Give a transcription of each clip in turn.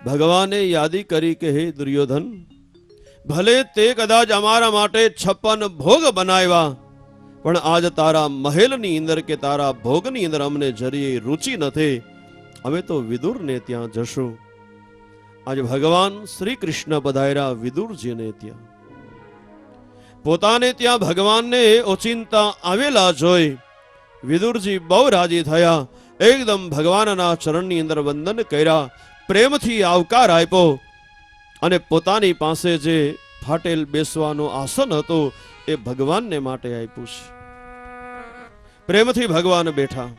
ભગવાને યાદી કરી કે હે દુર્યોધન, ભલે તે કદાચ અમારા માટે 56 ભોગ બનાવ્યા, પણ આજ તારા મહેલની અંદર કે તારા ભોગની અંદર અમને જરીએ રુચિ નથી. અમે તો વિદુરને ત્યાં જશું. આજે ભગવાન શ્રી કૃષ્ણ પધાર્યા વિદુરજીને ત્યાં. પોતાને ત્યાં ભગવાનને ઓચિંતા આવેલા જોઈ વિદુરજી બહુ રાજી થયા. એકદમ ભગવાનના ચરણની અંદર વંદન કર્યા, પ્રેમથી આવકાર આપ્યો અને પોતાની પાસે જે ફાટેલ બેસવાનું આસન હતું એ ભગવાનને માટે આપ્યું છે. પ્રેમથી ભગવાન બેઠા.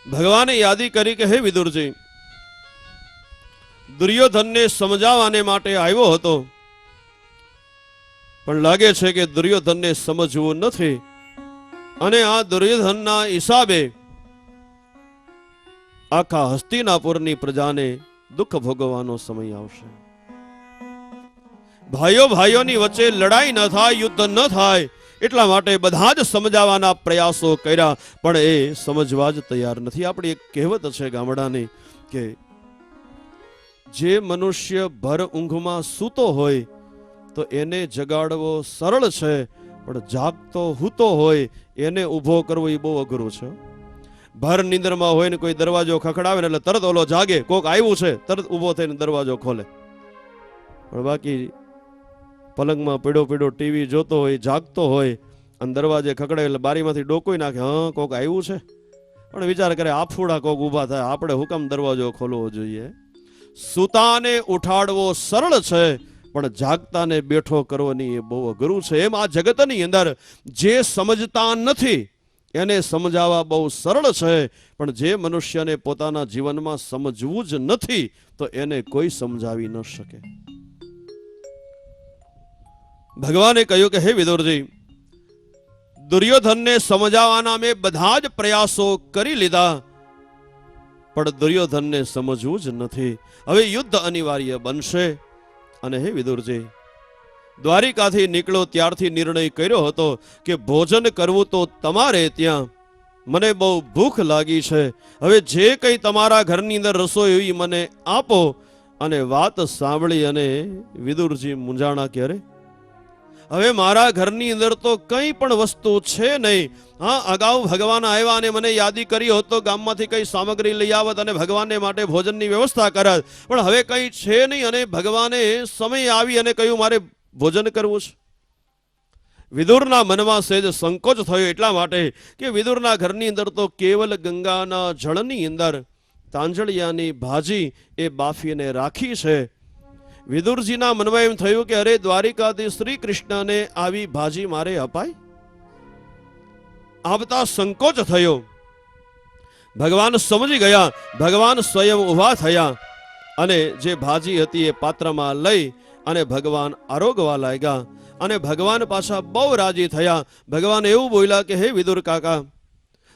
ભગવાને યાદી કરી કે હે વિદુરજી, દુર્યોધનને સમજાવવાને માટે આવ્યો હતો, પણ લાગે છે કે દુર્યોધનને સમજવું નથી અને આ દુર્યોધનના હિસાબે આખા હસ્તિનાપુરની પ્રજાને દુઃખ ભોગવવાનો સમય આવશે. ભાઈઓ ભાઈઓની વચ્ચે લડાઈ ન થાય, યુદ્ધ ન થાય, એટલા માટે બધા જ સમજાવવાના પ્રયાસો કર્યા, પણ એ સમજવા જ તૈયાર નથી. આપણી એક કહેવત છે ગામડાની કે જે મનુષ્ય ભર ઊંઘમાં સૂતો હોય તો એને જગાડવો સરળ છે, પણ જાગતો હૂતો હોય એને ઊભો કરવો એ બહુ અઘરું છે. ભર નિંદરમાં હોય ને કોઈ દરવાજો ખખડાવે ને એટલે તરત ઓલો જાગે, કોક આવ્યું છે, તરત ઊભો થઈને દરવાજો ખોલે. પણ બાકી પલંગમાં પીડો ટીવી જોતો હોય, જાગતો હોય અને દરવાજે ખખડાવે એટલે બારીમાંથી ડોકોઈ નાખે, હા કોક આવ્યું છે, પણ વિચાર કરે આફુડા કોક ઊભા થાય, આપણે હુકમ દરવાજો ખોલવો જોઈએ. સૂતાને ઉઠાડવો સરળ છે, પણ જાગતાને બેઠો કરવાની એ બહુ અઘરું છે. એમ આ જગતની અંદર જે સમજતા નથી એને સમજાવવા બહુ સરળ છે, પણ જે મનુષ્યને પોતાના જીવનમાં સમજવું જ નથી તો એને કોઈ સમજાવી ન શકે. ભગવાને કહ્યું કે હે વિદુરજી, દુર્યોધનને સમજાવવાના મેં બધા જ પ્રયાસો કરી લીધા, પણ દુર્યોધનને સમજવું જ નથી. હવે યુદ્ધ અનિવાર્ય બનશે. અને હે વિદુરજી, દ્વારિકાથી નીકળો ત્યારથી નિર્ણય કર્યો હતો કે ભોજન કરવું તો તમારે ત્યાં, મને બહુ ભૂખ લાગી છે, હવે જે કંઈ તમારા ઘરની અંદર રસોઈ હોય મને આપો. અને વાત સાંભળી અને વિદુરજી મૂંઝાણા કે અરે, હવે મારા ઘરની અંદર તો કંઈ પણ વસ્તુ છે નહીં. હા, અગાઉ ભગવાન આવ્યા અને મને યાદી કરી હોત તો ગામમાંથી કઈ સામગ્રી લઈ આવત અને ભગવાનને માટે ભોજનની વ્યવસ્થા કરત, પણ હવે કંઈ છે નહીં અને ભગવાને સમય આવી અને કહ્યું મારે ભોજન કરવું છે. વિદુરના મનમાં સહેજ સંકોચ થયો, એટલા માટે કે વિદુરના ઘરની અંદર તો કેવલ ગંગાના જળની અંદર તાંજળિયાની ભાજી એ બાફીને રાખી છે. વિદુરજીના મનમાં એમ થયું કે અરે, દ્વારિકાથી શ્રી કૃષ્ણને આવી ભાજી મારે અપાય? આવતા સંકોચ થયો. ભગવાન સમજી ગયા. ભગવાન સ્વયં ઊભા થયા અને જે ભાજી હતી એ પાત્રમાં લઈ અને ભગવાન આરોગવા લાગ્યા. અને ભગવાન પાછા બહુ રાજી થયા. ભગવાન એવું બોલ્યા કે હે વિદુર કાકા,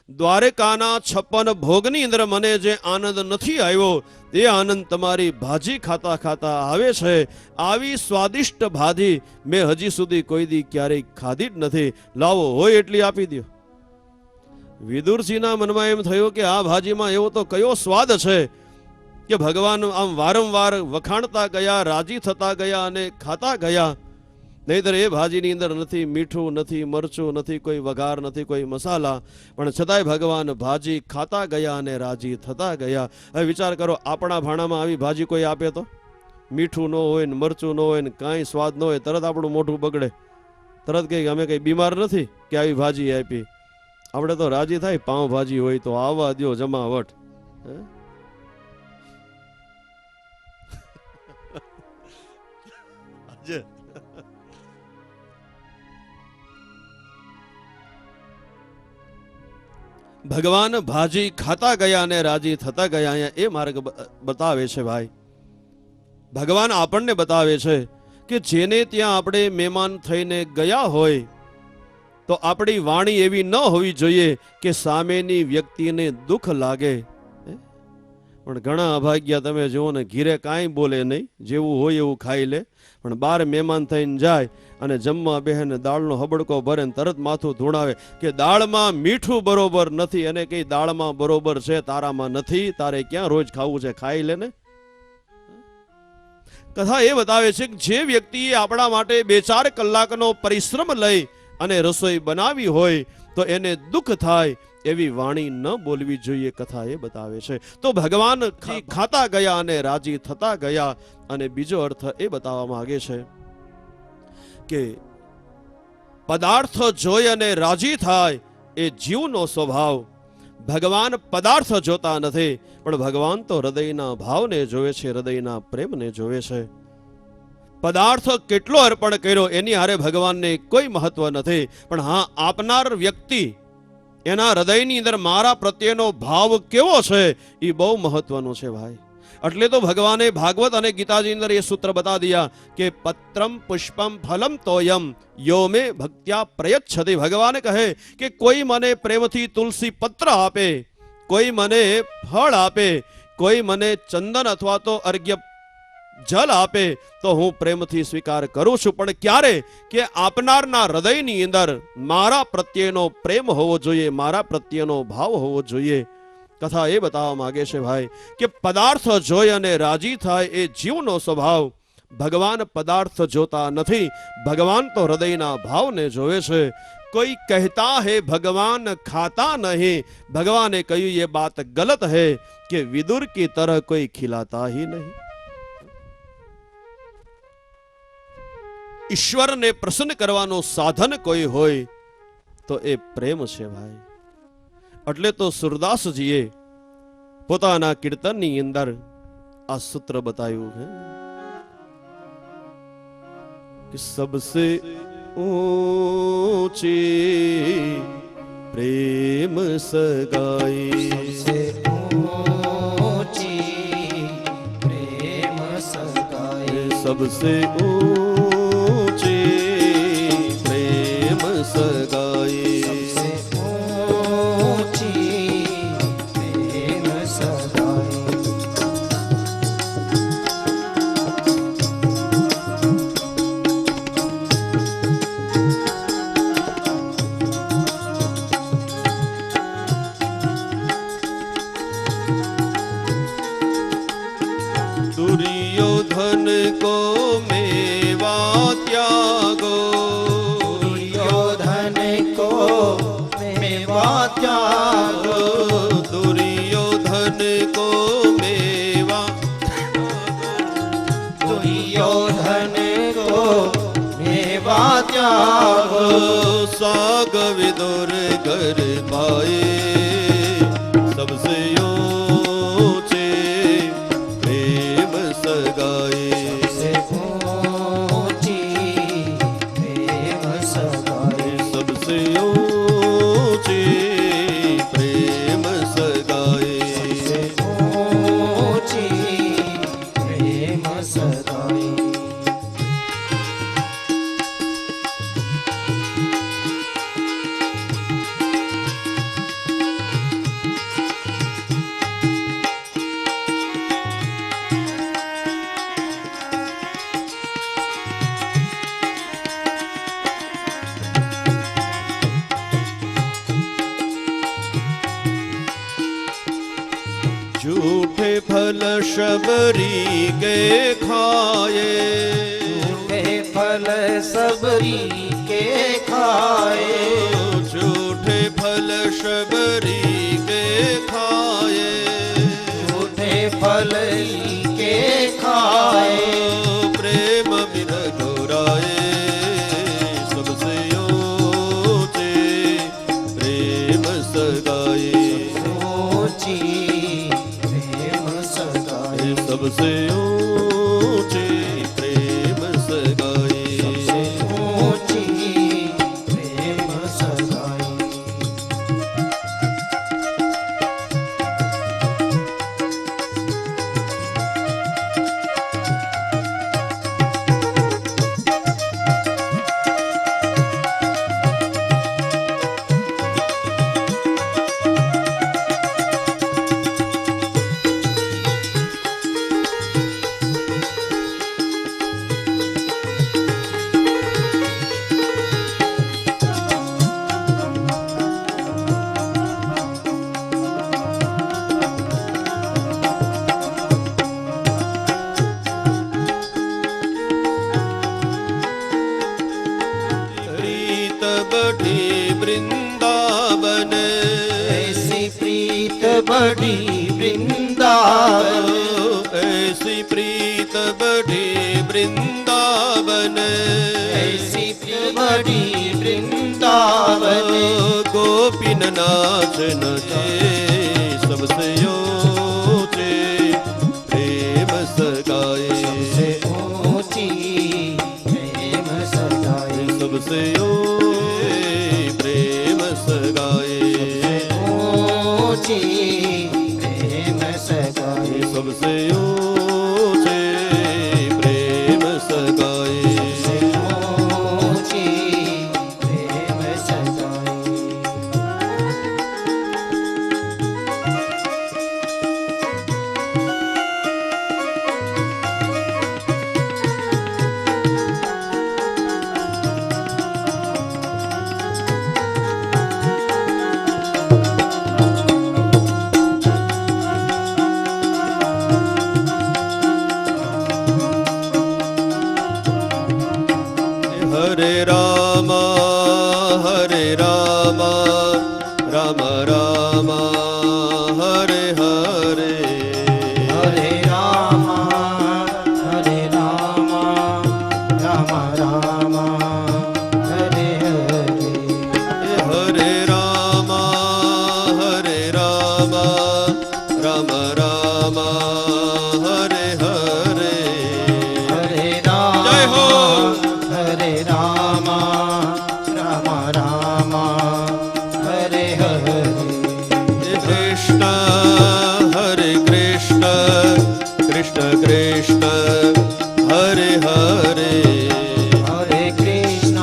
દ્વારકાના 56 ભોગની અંદર મને જે આનંદ નથી આવ્યો એ આનંદ તમારી ભાજી ખાતા ખાતા આવે છે. આવી સ્વાદિષ્ટ ભાજી મેં હજી સુધી કોઈ દી ક્યારેય ખાધી જ નથી. લાવો, હોય એટલી આપી દો. વિદુરજીના મનમાં એમ થયું કે આ ભાજીમાં એવો તો કયો સ્વાદ છે કે ભગવાન આમ વારંવાર વખાણતા ગયા, રાજી થતા ગયા અને ખાતા ગયા. નહીતર એ ભાજીની અંદર નથી મીઠું, નથી મરચું, નથી કોઈ વઘાર, નથી કોઈ મસાલા, પણ છતાંય ભગવાન ભાજી ખાતા ગયા અને રાજી થતા ગયા. હવે વિચાર કરો, આપણા ભાણામાં આવી ભાજી કોઈ આપે તો મીઠું ન હોય ને મરચું ન હોય ને કાંઈ સ્વાદ ન હોય, તરત આપણું મોઢું બગડે. તરત કહે અમે કંઈ બીમાર નથી કે આવી ભાજી આપી. આપણે તો રાજી થાય, પાઉં ભાજી હોય તો આવવા દો જમાવટ. ભગવાન ભાજી ખાતા ગયા અને રાજી થતા ગયા. અહીંયા એ માર્ગ બતાવે છે ભાઈ. ભગવાન આપણને બતાવે છે કે જેને ત્યાં આપણે મહેમાન થઈને ગયા હોય તો આપણી વાણી એવી ન હોવી જોઈએ કે સામેની વ્યક્તિને દુઃખ લાગે. પણ ઘણા અભાગ્યા તમે જુઓ ને, ઘીરે કાંઈ બોલે નહીં, જેવું હોય એવું ખાઈ લે, પણ બાર મહેમાન થઈને જાય અને જમવા બેહે ને દાળનો હબડકો ભરે ને તરત માથું ધૂણાવે કે દાળમાં મીઠું બરોબર નથી, અને કઈ દાળમાં બરોબર છે, તારામાં નથી, તારે ક્યાં રોજ ખાવું છે, ખાઈ લે ને. કથા એ બતાવે છે કે જે વ્યક્તિએ આપણા માટે 2-4 કલાકનો પરિશ્રમ લઈ અને રસોઈ બનાવી હોય તો એને દુઃખ થાય એવી વાણી ન બોલવી જોઈએ. કથા એ બતાવે છે. તો ભગવાન ખાતા ગયા અને રાજી થતા ગયા. અને બીજો અર્થ એ બતાવવા માંગે છે કે પદાર્થ જોઈ અને રાજી થાય એ જીવનો સ્વભાવ. ભગવાન પદાર્થ જોતા નથી, પણ ભગવાન તો હૃદયના ભાવને જોવે છે, હૃદયના પ્રેમને જોવે છે. પદાર્થ કેટલો અર્પણ કર્યો એની હારે ભગવાનને કોઈ મહત્વ નથી, પણ હા, આપનાર વ્યક્તિ એના હૃદયની અંદર મારા પ્રત્યેનો ભાવ કેવો છે એ બહુ મહત્વનું છે ભાઈ. એટલે તો ભગવાને ભાગવત અને ગીતાજી અંદર એ સૂત્ર બતા દિયા કે પત્રમ પુષ્પમ ફલમ તોયમ યો મે ભક્ત્યા પ્રયચ્છતિ. ભગવાન કહે કે કોઈ મને પ્રેમથી તુલસી પત્ર આપે, કોઈ મને ફળ આપે, કોઈ મને ચંદન અથવા તો અર્ઘ્ય જલ આપે તો હું પ્રેમથી સ્વીકાર કરું છું. પણ ક્યારે? કે આપનારના હૃદયની અંદર મારા પ્રત્યેનો પ્રેમ હોવો જોઈએ, મારા પ્રત્યેનો ભાવ હોવો જોઈએ. કથા એ બતાવવા માંગે છે ભાઈ કે પદાર્થ જોઈ અને રાજી થાય એ જીવનો સ્વભાવ. ભગવાન પદાર્થ જોતા નથી, ભગવાન તો હૃદયના ભાવને જોવે છે. कोई कहता है भगवान खाता नहीं, भगवान ने કહ્યું ये बात गलत है कि विदुर की तरह कोई खिलाता ही नहीं. ઈશ્વરને પ્રસન્ન કરવાનું સાધન કોઈ હોય તો એ પ્રેમ છે ભાઈ. એટલે તો સુરદાસજીએ પોતાના કીર્તનની અંદર આ સૂત્ર બતાવ્યું છે કે સબસે ऊंची प्रेम सगाई, सबसे ऊंची प्रेम सगाई, सबसे ऊंची प्रेम सगाई, सबसे ऊंची प्रेम सगाई. दुर्योधन को मेवा त्यागो, दुर्योधन को मेवा त्यागो, दुर्योधन को मेवा, दुर्योधन को मेवा त्यागो, साग विदुर कर पाए, सबसे झूठे फल शबरी के खाए, झूठे फल शबरी के खाए, झूठे फल शबरी के खाए, झूठे फल के खाए, प्रेम बिन घोराए, सबसे ऊंचे प्रेम सगाए, सबसे ऊंची प्रेम सगाई, सबसे ऊंची प्रेम सगाई. बढ़ी वृंदावन, ऐसी प्रीत बढ़ी वृंदावन, ऐसी प्रीत बढ़ी वृंदावन। गोपिन नाच नचे सबसे ऊंचे प्रेम सगाए, सबसे ऊंची प्रेम सगाए, सबसे ऊंचे प्रेम सगाए, ऊंची प्रेम सगाए, सबसे ऊंचे प्रेम सगाए। सबसे ऊंची प्रेम सगाए। हरे राम राम राम हरे हरे, हरे राम राम राम हरे हरे, हरे राम राम राम हरे हरे। हरे राम जय हो। हरे राम राम हरे हरे, कृष्ण हरे कृष्ण कृष्ण कृष्ण हरे हरे, हरे कृष्ण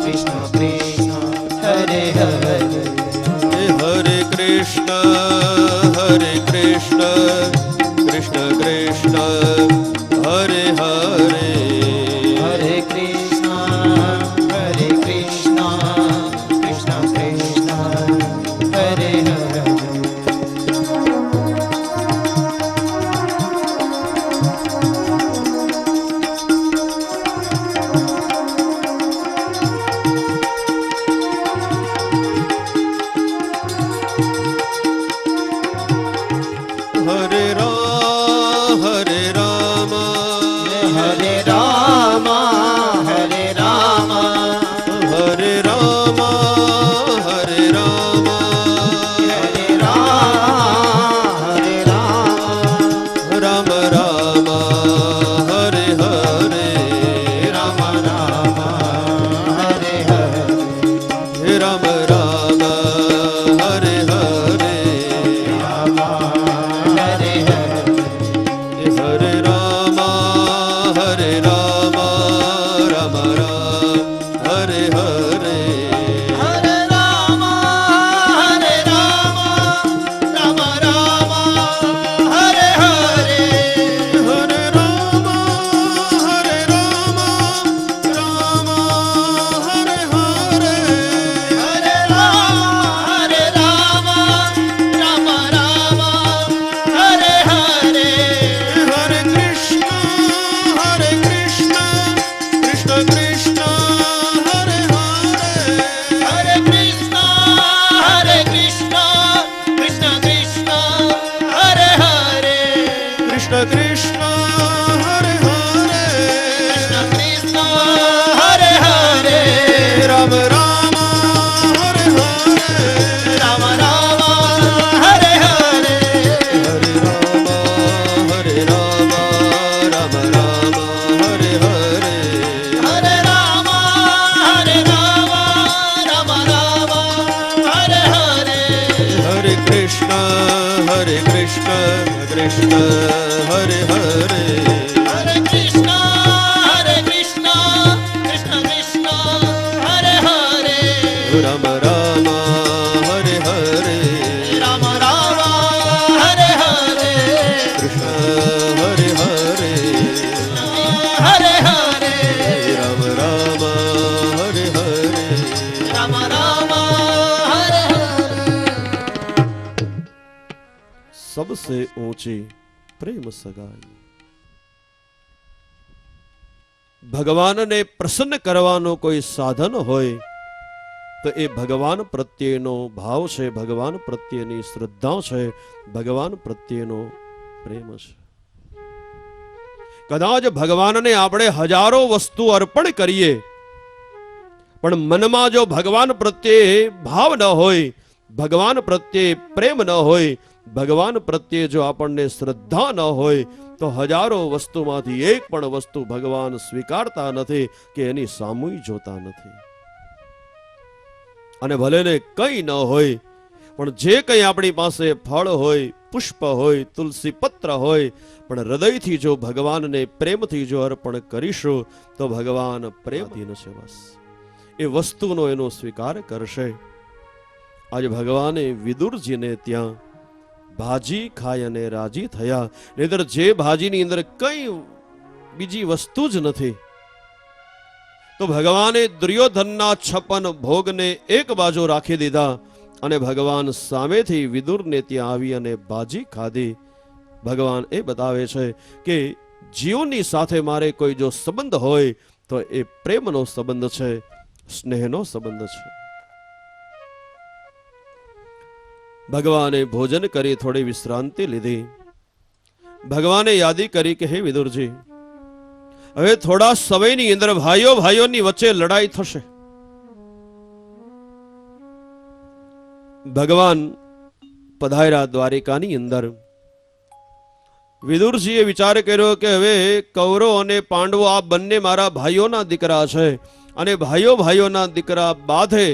कृष्ण कृष्ण हरे हरे, हरे कृष्ण कृष्ण कृष्ण हरे हरे, हरे कृष्ण कृष्ण कृष्ण हरे हरे। हरे राम हरे राम हरे राम हरे राम हरे राम हरे राम हरे राम हरे राम राम राम हरे हरे, राम राम हरे हरे, राम राम हरे हरे, राम हरे हरे, हरे राम राम राम हरे हरे, हरे राम राम राम हरे हरे, हरे राम राम हरे हरे, हरे राम राम हरे हरे, हरे कृष्ण कृष्ण कृष्ण हरे हरे, हरे कृष्ण कृष्ण कृष्ण हरे हरे, कृष्ण कृष्ण हरे हरे, कृष्ण हरे हरे, राम राम हरे हरे, राम हरे हरे, हरे राम राम हरे हरे, हरे राम राम हरे हरे, हरे कृष्ण कृष्ण हरे हरे, हरे कृष्ण कृष्ण कृष्ण हरे हरे, राम हरे हरे, राम हरे हरे, कृष्ण हरे हरे, हरे हरे, राम हरे हरे, राम हरे हरे। सबसे ऊंची प्रेम સગાઈ ભગવાનને પ્રસન્ન કરવાનો કોઈ સાધન હોય તો એ ભગવાન પ્રત્યેનો ભાવ છે, ભગવાન પ્રત્યેની શ્રદ્ધા છે, ભગવાન પ્રત્યેનો પ્રેમ છે. કદાચ ભગવાનને આપણે હજારો વસ્તુ અર્પણ કરીએ, પણ મનમાં જો ભગવાન પ્રત્યે ભાવ ન હોય, ભગવાન પ્રત્યે પ્રેમ ન હોય, ભગવાન પ્રત્યે જો આપણને શ્રદ્ધા ન હોય, તો હજારો વસ્તુમાંથી એક પણ વસ્તુ ભગવાન સ્વીકારતા નથી કે એની સામુઈ જોતા નથી. અને ભલે ને કંઈ ન હોય, પણ જે કંઈ આપણી પાસે ફળ હોય, પુષ્પ હોય, તુલસી પત્ર હોય, પણ હૃદયથી જો ભગવાનને પ્રેમથી જો અર્પણ કરીશું તો ભગવાન પ્રેમધીન છે. બસ એ વસ્તુનો એનો સ્વીકાર કરશે. આજે ભગવાને વિદુરજીને ત્યાં ભાજી ખાઈ અને રાજી થયા. નહીંતર જે ભાજીની અંદર કંઈ બીજી વસ્તુ જ નથી, તો ભગવાને દુર્યોધનના 56 ભોગને એક બાજુ રાખી દીધા અને ભગવાન સામેથી વિદુરને ત્યાં આવી અને ભાજી ખાધી. ભગવાન એ બતાવે છે કે જીવની સાથે મારે કોઈ જો સંબંધ હોય તો એ પ્રેમનો સંબંધ છે, સ્નેહનો સંબંધ છે. ભગવાને ભોજન કરી થોડી વિશ્રાંતિ લીધી. ભગવાને યાદી કરી કે હે વિદુરજી, હવે થોડા સમયની અંદર ભાઈઓની વચ્ચે લડાઈ થશે. ભગવાન પધાર્યા દ્વારિકાની અંદર. વિદુરજીએ વિચાર કર્યો કે હવે કૌરવ અને પાંડવો આ બંને મારા ભાઈઓના દીકરા છે, અને ભાઈઓના દીકરા બાધે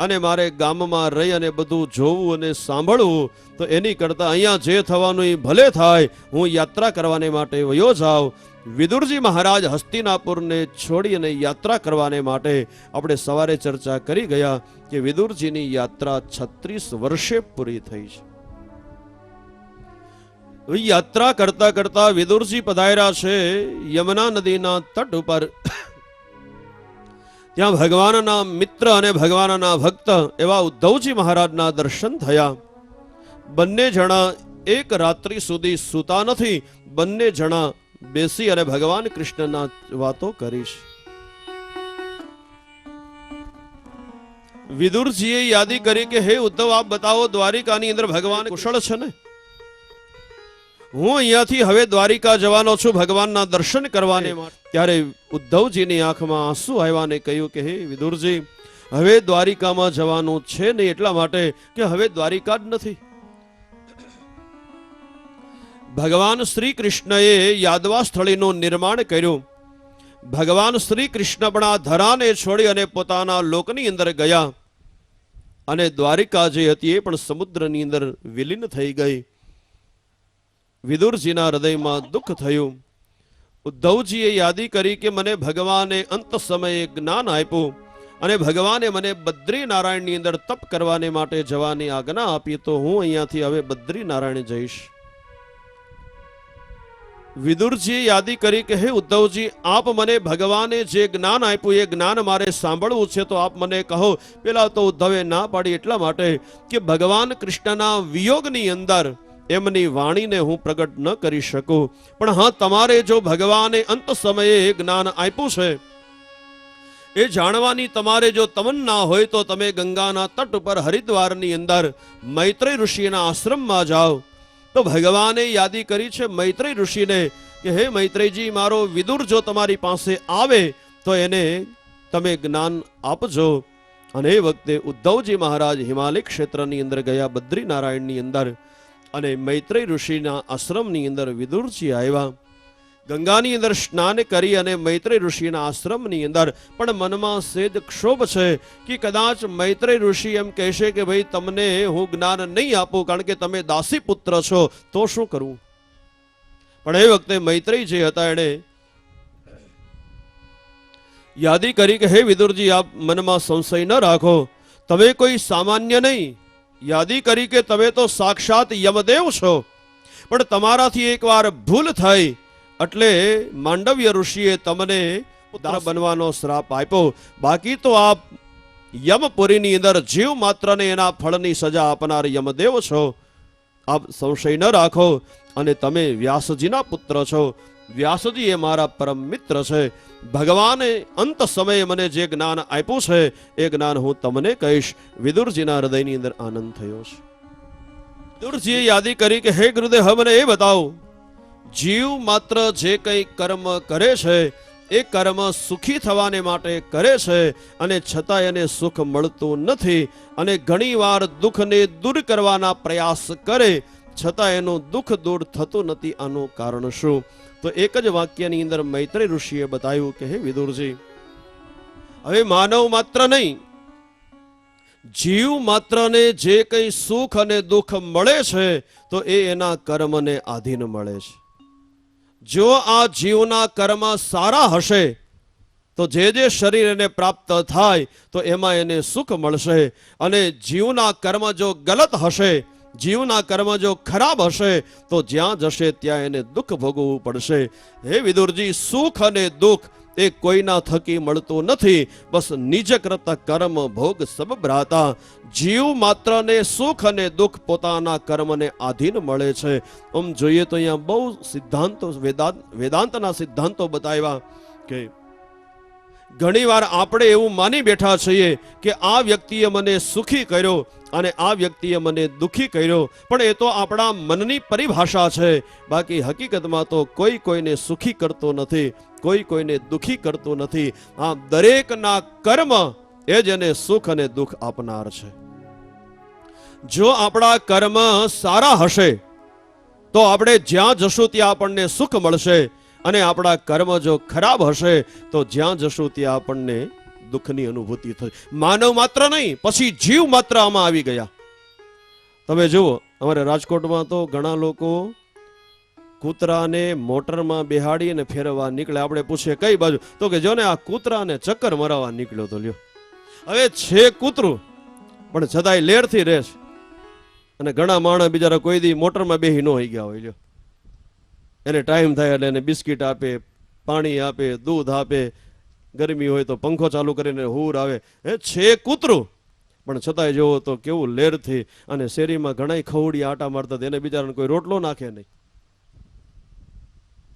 અને મારે ગામમાં રહી અને બધું જોવું અને સાંભળવું, તો એની કરતા અહીંયા જે થવાનું એ ભલે થાય, હું યાત્રા કરવાને માટે વયો જાઉં. વિદુરજી મહારાજ હસ્તિનાપુરને છોડી અને યાત્રા કરવાને માટે આપણે સવારે ચર્ચા કરી ગયા કે વિદુરજીની યાત્રા 36 વર્ષે પૂરી થઈ છે. યાત્રા કરતા કરતા વિદુરજી પધાર્યા છે યમુના નદીના તટ ઉપર. ત્યાં ભગવાનના મિત્ર અને ભગવાનના ભક્ત એવા ઉદ્ધવજી મહારાજના દર્શન થયા. બંને જણા એક રાત્રિ સુધી સૂતા નથી. બંને જણા બેસી અને ભગવાન કૃષ્ણના વાતો કરીશ. વિદુરજીએ યાદી કરી કે હે ઉદ્ધવ, આપ બતાવો દ્વારિકાની અંદર ભગવાન કુશળ છે ને? હું અહીંયાથી હવે દ્વારિકા જવાનો છું ભગવાનના દર્શન કરવાને માટે. ત્યારે ઉદ્ધવજીની આંખમાં આંસુ આવ્યા ને કહ્યું કે હે વિદુરજી, હવે દ્વારિકામાં જવાનું છે નહીં, એટલા માટે કે હવે દ્વારિકા જ નથી. ભગવાન શ્રી કૃષ્ણએ યાદવા સ્થળીનું નિર્માણ કર્યું. ભગવાન શ્રી કૃષ્ણ પણ આ ધરાને છોડી અને પોતાના લોકની અંદર ગયા, અને દ્વારિકા જે હતી એ પણ સમુદ્રની અંદર વિલીન થઈ ગઈ. વિદુરજીના હૃદયમાં દુઃખ થયું. ઉદ્ધવજીએ યાદી કરી કે મને ભગવાને અંત સમયે જ્ઞાન આપ્યું અને ભગવાને મને બદ્રીનારાયણની અંદર તપ કરવાને માટે જવાની આજ્ઞા આપી, તો હું અહીંયાથી હવે બદ્રીનારાયણ જઈશ. વિદુરજીએ યાદી કરી કે હે ઉદ્ધવજી, આપ મને ભગવાને જે જ્ઞાન આપ્યું એ જ્ઞાન મારે સાંભળવું છે, તો આપ મને કહો. પેલા તો ઉદ્ધવે ના પાડી એટલા માટે કે ભગવાન કૃષ્ણના વિયોગની અંદર એમની વાણીને હું પ્રગટ ન કરી શકું, પણ હા, તમારે જો ભગવાને અંત સમયે જ્ઞાન આપ્યું છે એ જાણવાની તમારે જો તમન્ના હોય તો તમે ગંગાના તટ ઉપર હરિદ્વારની અંદર મૈત્રેય ઋષિના આશ્રમમાં જાઓ. તો ભગવાને યાદી કરી છે મૈત્રેય ઋષિને કે હે મૈત્રેયજી, મારો વિદુર જો તમારી પાસે આવે તો એને તમે જ્ઞાન આપજો. અને એ વખતે ઉદ્ધવજી મહારાજ હિમાલય ક્ષેત્રની અંદર ગયા, બદ્રીનારાયણની અંદર, અને મૈત્રેય ઋષિના આશ્રમની અંદર વિદુરજી આવ્યા. ગંગાની અંદર સ્નાન કરી અને મૈત્રેય ઋષિના આશ્રમની અંદર પણ મનમાં સેજ ક્ષોભ છે કે કદાચ મૈત્રેય ઋષિ એમ કહેશે કે ભાઈ તમને હું જ્ઞાન નહીં આપું કારણ કે તમે દાસી પુત્ર છો, તો શું કરવું? પણ એ વખતે મૈત્રેય જે હતા એણે યાદી કરી કે હે વિદુરજી, આપ મનમાં સંશય ન રાખો, તમે કોઈ સામાન્ય નહીં. યાદી કરી કે તમે તો સાક્ષાત યમદેવ છો, પણ તમારાથી એકવાર ભૂલ થઈ એટલે માંડવ્ય ઋષિએ તમને પુત્ર બનવાનો શ્રાપ આપ્યો. બાકી તો આપ યમપુરીની અંદર જીવ માત્રને એના ફળની સજા આપનાર યમદેવ છો. આપ સંશય ન રાખો, અને તમે વ્યાસજીના પુત્ર છો. વ્યાસજી એ મારા પરમ મિત્ર છે. ભગવાને અંત સમયે મને જે જ્ઞાન આપ્યું છે એ જ્ઞાન હું તમને કહીશ. વિદુરજીના હૃદયની અંદર આનંદ થયો છે. વિદુરજીએ યાદી કરી કે હે ગુરુદેવ, હવે મને એ બતાવો, જીવ માત્ર જે કંઈ કર્મ કરે છે એ કર્મ સુખી થવાને માટે કરે છે અને છતાં એને સુખ મળતું નથી, અને ઘણીવાર દુઃખને દૂર કરવાના પ્રયાસ કરે છતાં એનું દુઃખ દૂર થતું નથી. આનું કારણ શું? તો એક જ વાક્યની અંદર મૈત્રેય ઋષિએ બતાવ્યું કે હે વિદુરજી, હવે માનવ માત્ર નહીં, જીવ માત્રને જે કંઈ સુખ અને દુઃખ મળે છે તો એ એના કર્મને આધીન મળે છે. જો આ જીવના કર્મ સારા હશે તો જે જે શરીર એને પ્રાપ્ત થાય તો એમાં એને સુખ મળશે, અને જીવના કર્મ જો ગલત હશે, જીવના કર્મ જો ખરાબ હશે તો જ્યાં જશે ત્યાં એને દુઃખ ભોગવવું પડશે. હે વિદુરજી, સુખ અને દુઃખ એ કોઈના થકી મળતું નથી. બસ નિજ કૃત કર્મ ભોગ સબ ભ્રાતા. જીવ માત્રને સુખ અને દુઃખ પોતાના કર્મને આધીન મળે છે. આમ જોઈએ તો અહીંયા બહુ સિદ્ધાંતો, વેદાંતના સિદ્ધાંતો બતાવ્યા કે ઘણીવાર આપણે એવું માની બેઠા છીએ કે આ વ્યક્તિએ મને સુખી કર્યો અને આ વ્યક્તિએ મને દુઃખી કર્યો, પણ એ તો આપણા મનની પરિભાષા છે. બાકી હકીકતમાં તો કોઈ કોઈને સુખી કરતો નથી, કોઈ કોઈને દુઃખી કરતો નથી. આ દરેકના કર્મ એ જ એને સુખ અને દુઃખ આપનાર છે. જો આપણા કર્મ સારા હશે તો આપણે જ્યાં જશું ત્યાં આપણને સુખ મળશે, અને આપણા કર્મ જો ખરાબ હશે તો જ્યાં જશું ત્યાં આપણને દુઃખની અનુભૂતિ થશે. માનવ માત્ર નહીં, પછી જીવ માત્ર આમાં આવી ગયા. તમે જુઓ, અમારે રાજકોટમાં તો ઘણા લોકો કૂતરાને મોટરમાં બેહાડી અને ફેરવવા નીકળે. આપણે પૂછીએ કઈ બાજુ, તો કે જો ને આ કૂતરાને ચક્કર મરાવવા નીકળ્યો તો લ્યો. હવે છે કૂતરું પણ છતાંય લેરથી રહે છે, અને ઘણા માણસ બિચારા કોઈ દી મોટરમાં બેહી ન હોઈ ગયા હોય. લ્યો, એને ટાઈમ થાય એટલે એને બિસ્કિટ આપે, પાણી આપે, દૂધ આપે, ગરમી હોય તો પંખો ચાલુ કરીને હુર આવે. એ છે કૂતરું પણ છતાંય જોવો તો કેવું લેરથી, અને શેરીમાં ઘણા ખવડી આટા મારતા, એને બિચારાને કોઈ રોટલો નાખે નહીં.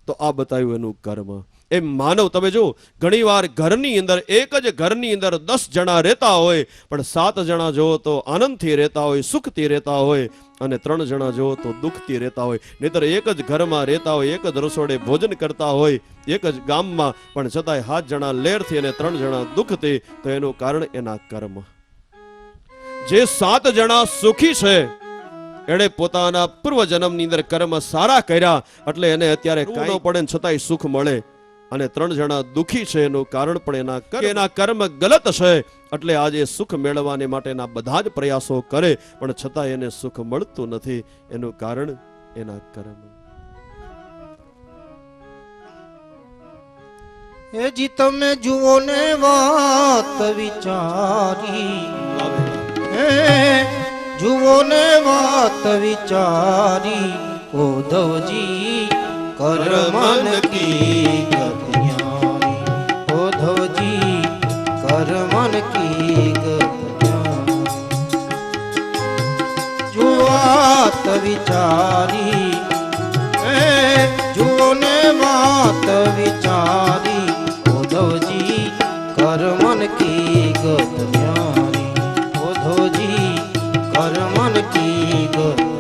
તો આ બતાવ્યું એનું કર્મ. એ માનવ, તમે જો ઘણીવાર ઘરની અંદર, એક જ ઘરની અંદર 10 જણા રહેતા હોય પણ 7 જણા જોવો તો આનંદથી રહેતા હોય, સુખથી રહેતા હોય, અને 3 જણા જોવો તો દુઃખથી રહેતા હોય. નહીતર એક જ ઘરમાં રહેતા હોય, એક જ રસોડે ભોજન કરતા હોય, એક જ ગામમાં, પણ છતાંય 7 જણા લેરથી અને 3 જણા દુઃખથી. તો એનું કારણ એના કર્મ. જે 7 જણા સુખી છે એણે પોતાના પૂર્વ જન્મની અંદર કર્મ સારા કર્યા એટલે એને અત્યારે કાંઈ પડે છતાંય સુખ મળે, અને 3 જણા દુઃખી છે એનું કારણ પણ એના કર્મ ગલત છે એટલે આજે સુખ મેળવવાને માટેના બધા જ પ્રયાસો કરે પણ છતાં એને સુખ મળતું નથી. એનું કારણ એના કર્મ. એ જી તમે જુઓ ને વાત વિચારી, જુઓ ને વાત વિચારી, ઉદ્ધવજી કર્મન કી ગતિયારી, ઉદ્ધવજી કર્મન કી ગતિયારી. જુવાત વિચારી, જુઓ ને વાત વિચારી, ઉદ્ધવજી કર્મન કી ગતિયારી, ઉદ્ધવજી કર્મન કી ગતિયારી.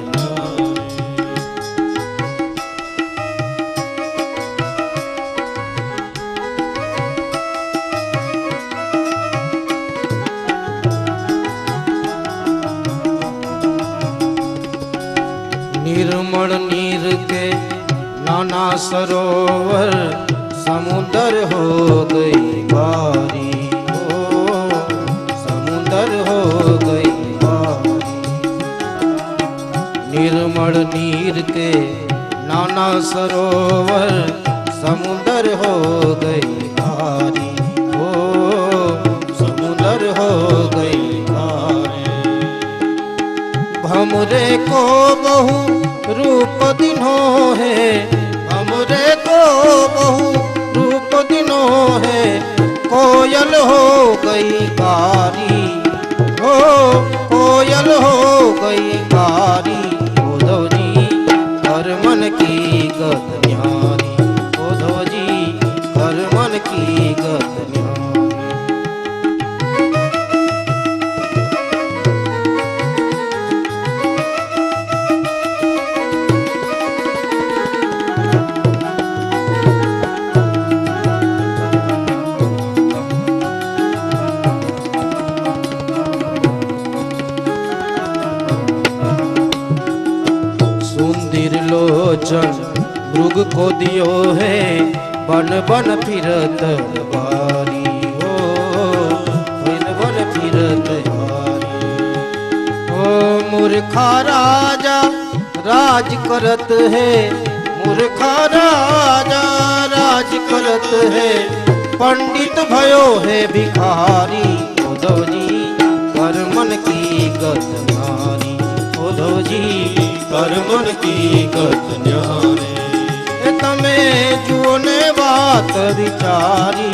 निर्मल नीर के नाना सरोवर समुंदर हो गई बारी, हो समुंदर हो गई बारी. निर्मल नीर के नाना सरोवर समुंदर हो गई बारी, हो समुंदर हो गई बारी. हमरे को बहु रूप दिनो है, हमरे को बहु रूप दिनो है, कोयल हो गई कारी, हो कोयल हो गई कारी. उद्धवजी कर्मन की गतियारी, वचन मृग को दियो है, बन बन फिरत बारी हो, बन बन फिरत बारी। ओ मूर्खा राजा राज करत है, मूर्खा राजा राज करत है, पंडित भयो है भिखारी। उद्धव जी कर मन की गत न्यारी, उद्धव जी कर मन की गत न्यारी। तमे जुओ ने बात विचारी,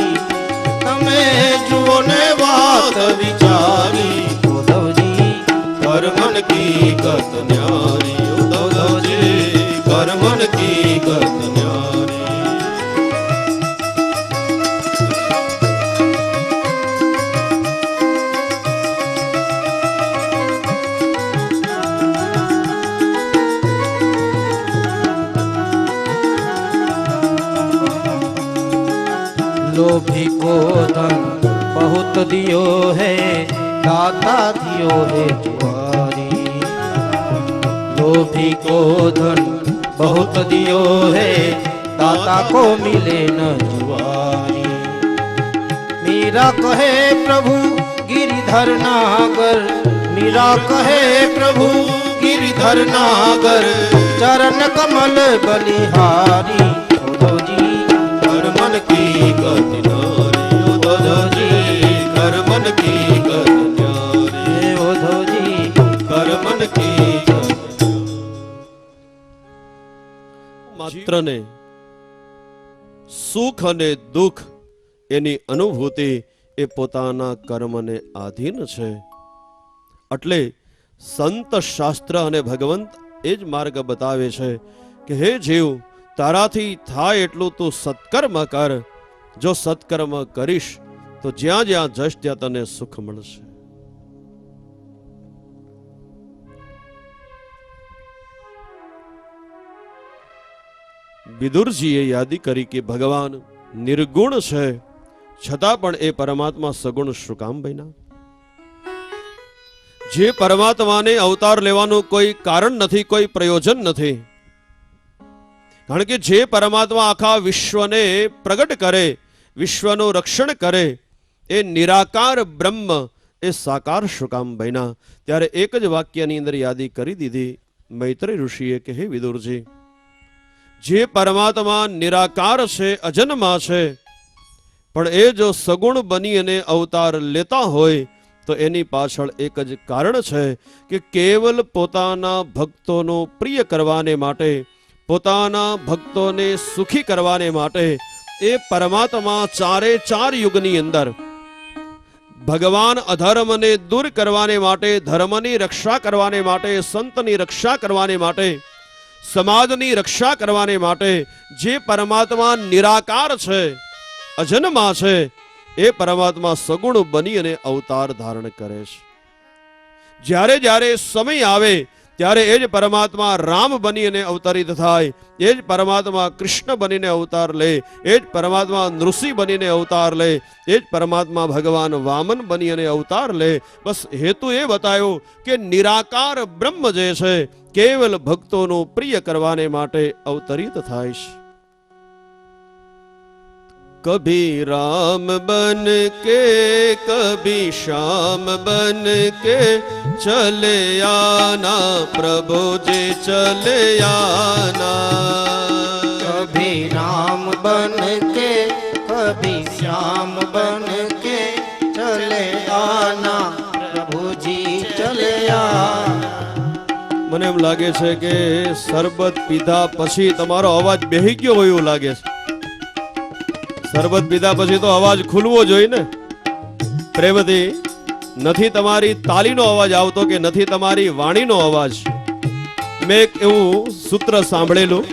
तमे जुओ ने बात विचारी। उद्धव जी कर मन की गत न्यारी, उद्धव जी कर मन की गत न्यारी। लोभी को धन बहुत दियो है, दाता दियो है जुआरी। लोभी को धन बहुत दियो है, दाता को मिले न जुआरी। मीरा कहे प्रभु गिरिधर नागर, मीरा कहे प्रभु गिरिधर नागर, चरण कमल बलिहारी। उद्धव जी कर मन की गत न्यारी, उद्धव जी कर मन की गत न्यारी, उद्धव जी कर मन की गत। માત્ર ને સુખ અને દુઃખ એની અનુભૂતિ એ પોતાના કર્મને આધીન છે. એટલે સંત શાસ્ત્ર અને ભગવંત એ જ માર્ગ બતાવે છે કે હે જીવ, તારાથી થાય એટલું તું સત્કર્મ કર. જો સત્કર્મ કરીશ તો જ્યાં જ્યાં જશ ત્યાં તને સુખ મળશે. વિદુરજીએ યાદી કરી કે ભગવાન નિર્ગુણ છે, છતાં પણ એ પરમાત્મા સગુણ શું કામ બન્યા? જે પરમાત્માને અવતાર લેવાનું કોઈ કારણ નથી, કોઈ પ્રયોજન નથી. કારણ કે જે પરમાત્મા આખા વિશ્વને પ્રગટ કરે, વિશ્વનું રક્ષણ કરે, એ નિરાકાર બ્રહ્મ એ સાકાર શું કામ બન્યા? ત્યારે એક જ વાક્યની અંદર યાદી કરી દીધી મૈત્રી ઋષિએ કે હે વિદુરજી, જે પરમાત્મા નિરાકાર છે, અજન્મા છે, પણ એ જો સગુણ બની અને અવતાર લેતા હોય તો એની પાછળ એક જ કારણ છે કે કેવલ પોતાના ભક્તોનો પ્રિય કરવાને માટે, પોતાના ભક્તોને સુખી કરવાને માટે એ પરમાત્મા ચારે ચાર યુગની અંદર ભગવાન અધર્મને દૂર કરવાને માટે, ધર્મની રક્ષા કરવાને માટે, સંતની રક્ષા કરવાને માટે, સમાજની રક્ષા કરવાને માટે જે પરમાત્મા નિરાકાર છે, અજન્મા છે, એ પરમાત્મા સગુણ બની અને અવતાર ધારણ કરે છે. જ્યારે જ્યારે સમય આવે ત્યારે એ જ પરમાત્મા રામ બની અને અવતરિત થાય, એ જ પરમાત્મા કૃષ્ણ બનીને અવતાર લે, એ જ પરમાત્મા નૃસિંહ બનીને અવતાર લે, એ જ પરમાત્મા ભગવાન વામન બની અને અવતાર લે. બસ હેતુ એ બતાવ્યો કે નિરાકાર બ્રહ્મ જે છે કેવલ ભક્તોનું પ્રિય કરવાને માટે અવતરિત થાય છે. કભી રામ બન કે કભી શ્યામ બન કે ચલે આના, પ્રભુ જે ચલે આના. કભી રામ બન કે કભી શ્યામ બન કે ચલે આના, પ્રભુજી ચલે આના. મને એમ લાગે છે કે શરબત પીધા પછી તમારો અવાજ બેહી ગયો હોય એવું લાગે છે. શરબત પીધા પછી તો અવાજ ખુલવો જોઈએ ને પ્રેમથી. નથી તમારી તાલીનો અવાજ આવતો કે નથી તમારી વાણીનો અવાજ. મેં એક એવું સૂત્ર સાંભળેલું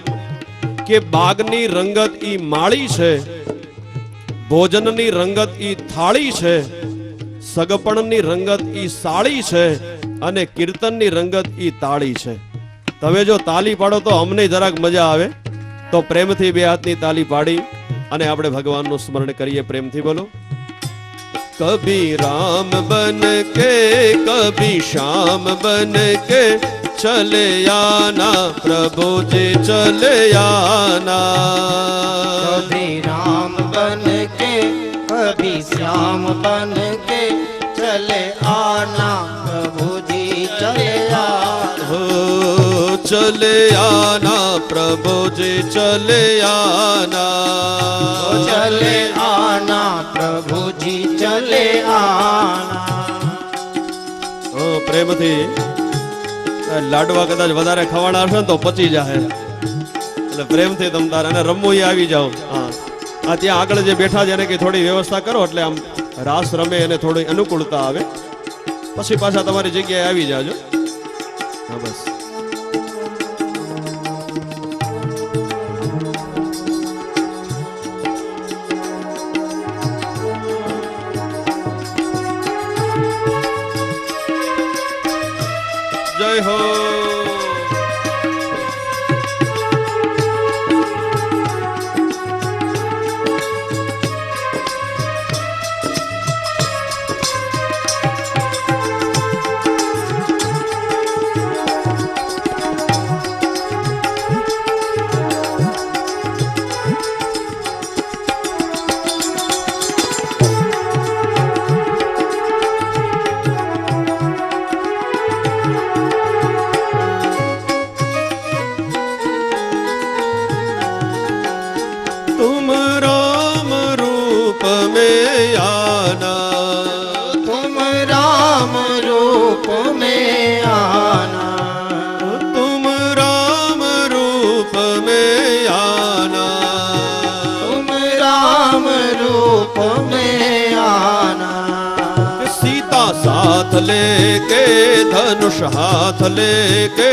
કે બાગની રંગત ઈ માળી છે, ભોજનની રંગત ઈ થાળી છે, સગપણની રંગત ઈ સાળી છે, અને કીર્તનની રંગત ઈ તાળી છે. તમે જો તાલી પાડો તો અમને જરાક મજા આવે. તો પ્રેમથી બે હાથની તાલી પાડી અને આપણે ભગવાનનું સ્મરણ કરીએ. પ્રેમથી બોલો. કભી રામ બન કે કભી શ્યામ બન કે चले आना प्रभु जी चले आना। कभी राम बन के कभी श्याम बन के चले आना प्रभु जी चले आना। हो चले आना प्रभु जी चले आना। चले आना प्रभु जी चले आना। પ્રેમથી લાડવા કદાચ વધારે ખવાના હશે ને તો પચી જાય, એટલે પ્રેમથી તમ તારે અને રમવું એ આવી જાઓ. હા આ ત્યાં આગળ જે બેઠા છે એને કે થોડી વ્યવસ્થા કરો એટલે આમ રાસ રમે અને થોડી અનુકૂળતા આવે, પછી પાછા તમારી જગ્યાએ આવી જાજો. હા બસ. जय हो. तुम राम रूप में आना, तुम राम रूप में आना। तुम राम रूप में आना। तुम राम रूप में आना। सीता साथ लेके धनुष हाथ लेके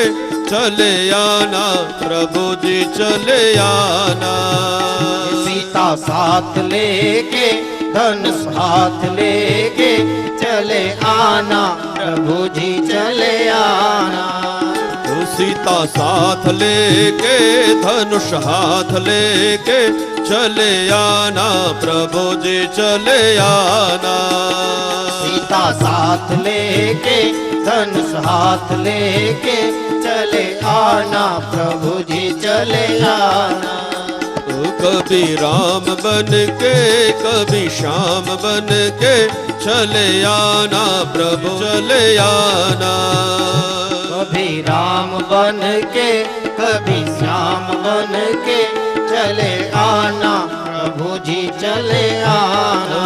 चले आना प्रभु जी चले आना। सीता साथ लेके धनुष हाथ लेके चले आना प्रभु जी चले आना। सीता साथ लेके धनुष हाथ लेके चले आना प्रभु जी चले आना। सीता साथ लेके धनुष हाथ लेके चले आना प्रभु जी चले आना। कभी राम बन के कभी श्याम बन के चले आना प्रभु चले आना। कभी राम बन के कभी श्याम बन के चले आना प्रभु जी चले आना।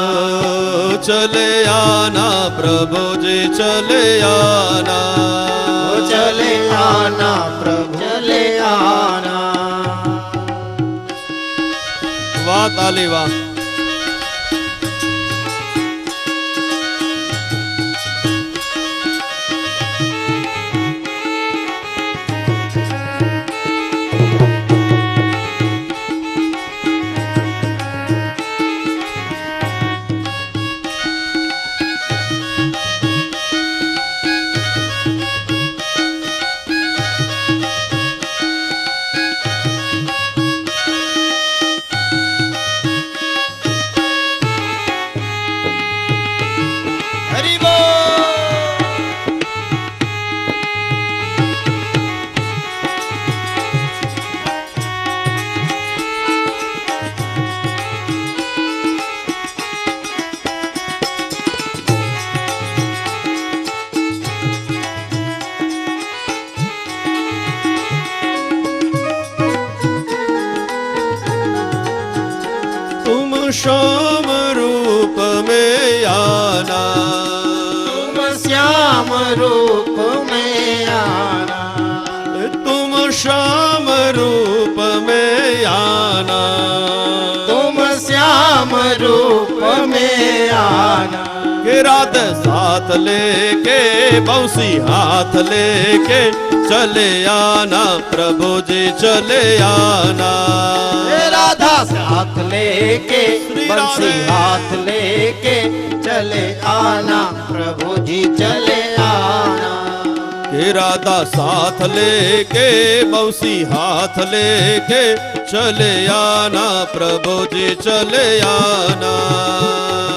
चले आना प्रभु जी चले आना। चले आना प्रभु चले आना। वाह ताली वाह. हरि बोल। तुम श्याम रूप में आना। तुम श्याम रूप में आना। तुम श्याम रूप में आना। तुम श्याम रूप में आना। के रात साथ लेके बंसी हाथ लेके चले आना प्रभु जी चले आना। राधा साथ लेके श्री बंसी राधे। हाथ लेके चले आना प्रभु जी चले आना। के राधा साथ लेके बंसी हाथ लेके चले आना प्रभु जी चले आना।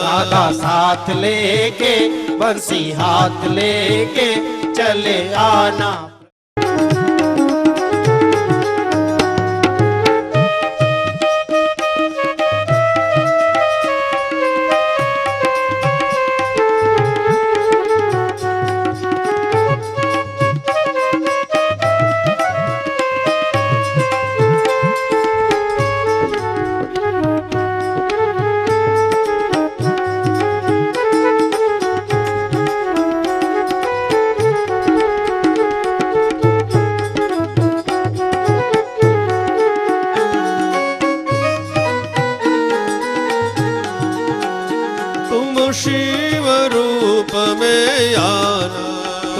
राधा साथ लेके बंसी हाथ लेके चले आना।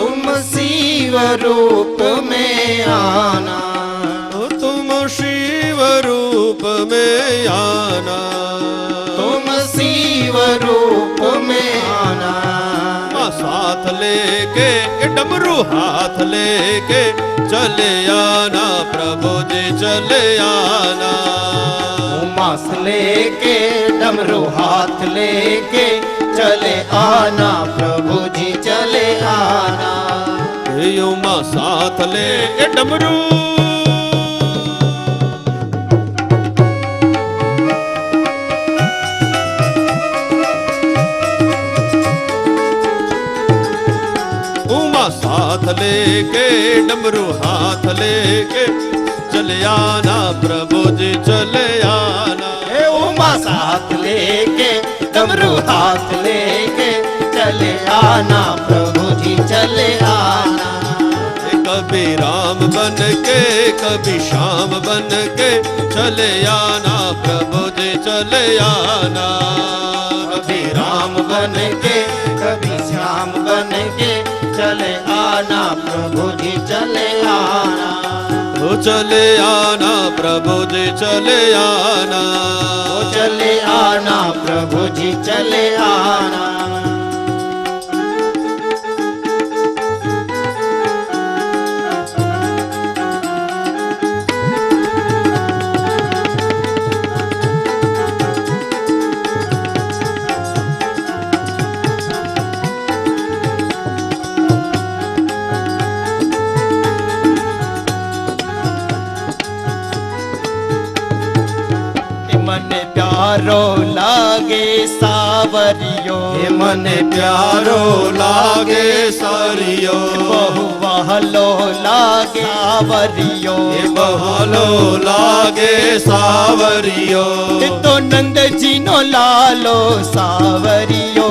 तुम शिव रूप में आना, तुम शिव रूप में आना, तुम शिव रूप में आना। साथ लेके डमरू हाथ लेके चले आना प्रभु जी चले आना। मास लेके डमरू हाथ लेके चले आना प्रभु जी चले आना। उमा साथ ले डमरू उमा साथ लेके डमरू हाथ लेके चले आना प्रभु जी चले आना। उमा साथ लेके डमरू हाथ लेके चले आना प्रभु जी चले आना। कभी राम बन के कभी श्याम बन के चले आना प्रभु जी चले आना। कभी राम बन के कभी श्याम बन के चले आना प्रभु जी चले आना। तो चले आना प्रभु जी चले आना। तो चले आना प्रभु जी चले आना। मन प्यारो लागे सावरियो, मन प्यारो लागे सारियो। बहु वहलो लागे सावरियो, बहलो लागे सावरियो। तो नंद जी नो लालो सावरियो,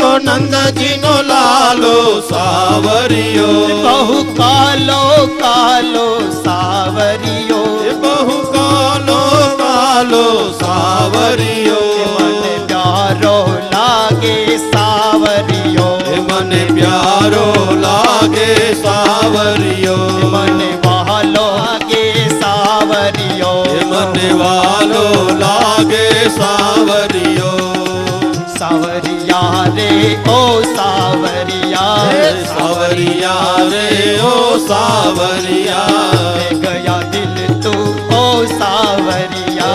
तो नंद जी नो लालो सावरियो। बहु कालो कालो सावरियो, बहु कालो कालो सावरियो। मन प्यारो लागे सावरियो, मन प्यारो लागे सावरियो। मन वालो लागे सावरियो, मन वालो लागे सावरियो। सावरिया रे ओ सावरिया, सावरिया रे ओ सावरिया। ले गया दिल तू ओ सावरिया,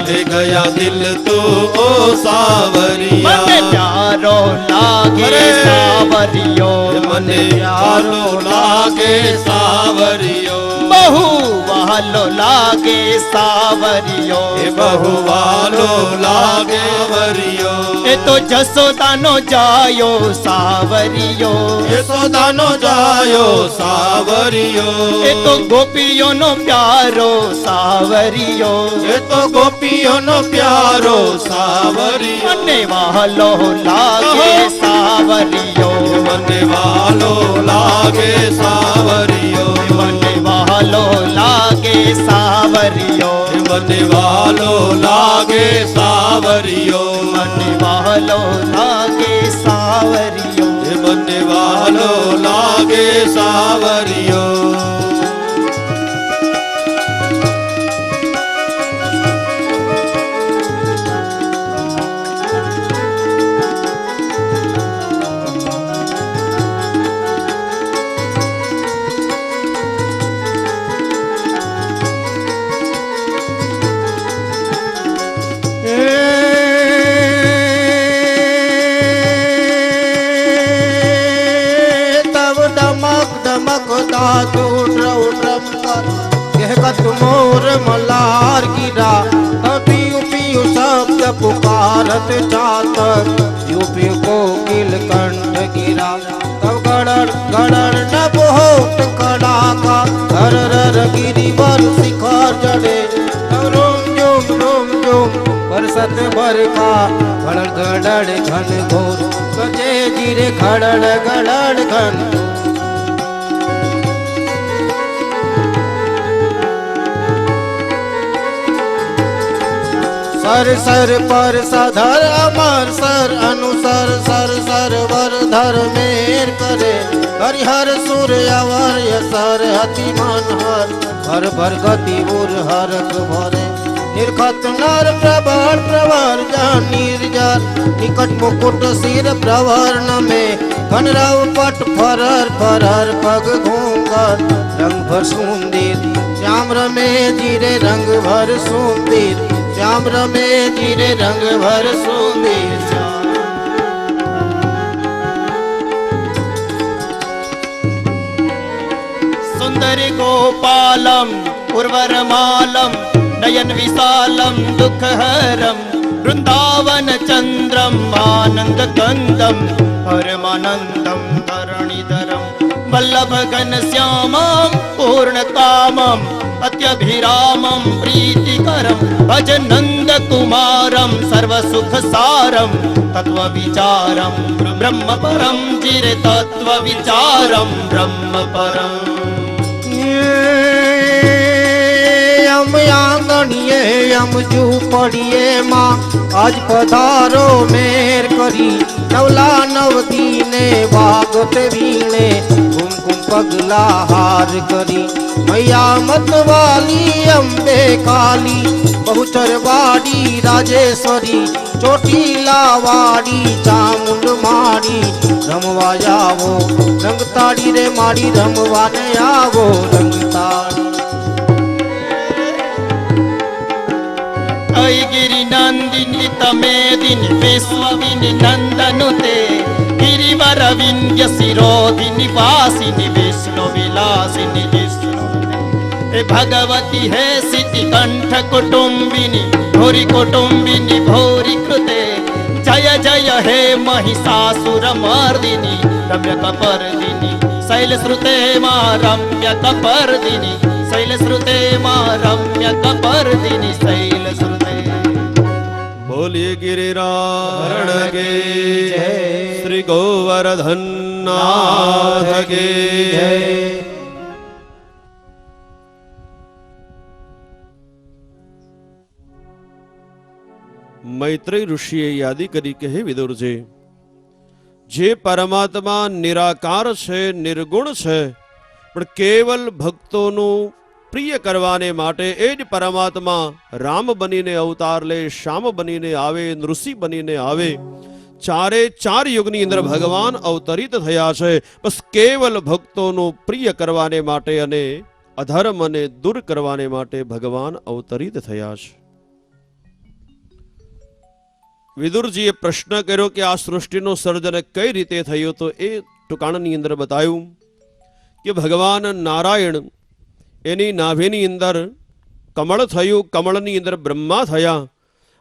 ले गया दिल तू ओ सावरिया। मन प्यारो लागे सावरियो, मन प्यारो लागे सावरियो। बहु वालो लागे सावरियो, बहु वालो लागे वरियो। ए तो जसोदानो जायो सावरियो, यशोदानो जायो सावरियो। ए तो गोपियों नो प्यारो सावरियो, ये तो गोपियों नो प्यारो सावरियो। मने वालो लागे सावरियो, मने वालो लागे सावरियो। मने वालो लागे सावरियो, मने वालो लागे सावरियो। मने वालो लागे सावरियो। मने वालो लागे सावरियो। तब दमक दमक दादू ड्रम ड्रम कर कहकत मोर मलार गिरा। पियू पियू शब्द पुकारत चातर, पियू पियू कोकिल कंठ गिरा। तब गड़र गड़र नभ होत कड़ाका, धर रर गिरी बर शिखर जड़े। तब रोम जोम बरसत बरखा, गड़र गड़र घन घोर सजे गिरे खड़ड़ गड़ड़ घन। सर सर पर सधर अमर सर अनुसर सर सर वर धर मेर करे हरिहर सूर्य अवर सर अति मनहर हर भर गति उर हरक भरे निर्खत नर प्रबल प्रवर जान निर्जर निकट मुकुट सिर प्रवर्ण में कनरव पट फरर फरर पग घूंगर रंग भर सुंदर श्याम रमे जीरे रंग भर सुंदर श्याम रमे जीरे रंग भर सुंदर सुंदर गोपालम उर्वरमालम नयन विशालम दुःखहरम वृंदावन चंद्रम आनंद कंदम परमानंदम धरणीधरम वल्लभ घन श्यामम पूर्ण कामम अत्यभिरामम प्रीतिकरम भज नंद कुमारम सर्व सुख सारम तत्व विचारम ब्रह्म परम जिरे तत्व विचारम ब्रह्म परम यम आंगणिये यम झूपड़िये माँ आज पधारो मेर करी नवला नव दीने भागत वीणे कुमकुम पगला हार करी मैया मत वाली अम्बे काली बहुचर वाड़ी राजेश्वरी चोटीला वाड़ी चामुंड माड़ी रमवा जावो रंग ताड़ी रे माड़ी रमवा ने आवो रंग ताड़ी गिरि नंदिनी तमेदिनी विश्वविनी नंदनुते गिरिवर विंध्य शिरोधिनी वासिनी विष्णु विलासिनी विष्णु भगवती है सिति कंठ कुटुंबिनी भूरि कुटुंबिनी भूरि कृते जय जय हे महिषासुर मर्दिनी रम्य कपर्दिनी शैल श्रुते मां रम्य कपर्दिनी शैल श्रुते मां रम्य कपर्दिनी शैल श्रुते बोलिए गिरिरारण के जय श्री गोवर्धन नाथ के जय મૈત્રેય ઋષિએ યાદી કરી કે હે વિદુરજી જે પરમાત્મા નિરાકાર છે નિર્ગુણ છે પણ કેવલ ભક્તોનું પ્રિય કરવાને માટે એ જ પરમાત્મા રામ બનીને અવતાર લે શ્યામ બનીને આવે નૃષિ બનીને આવે ચારે ચાર યુગની અંદર ભગવાન અવતરિત થયા છે બસ કેવલ ભક્તોનું પ્રિય કરવાને માટે અને અધર્મને દૂર કરવાને માટે ભગવાન અવતરિત થયા છે વિદુરજીએ પ્રશ્ન કર્યો કે આ સૃષ્ટિનું સર્જન કઈ રીતે થયું તો એ ટુકાણની અંદર બતાવ્યું કે ભગવાન નારાયણ એની નાભીની અંદર કમળ થયું કમળની અંદર બ્રહ્મા થયા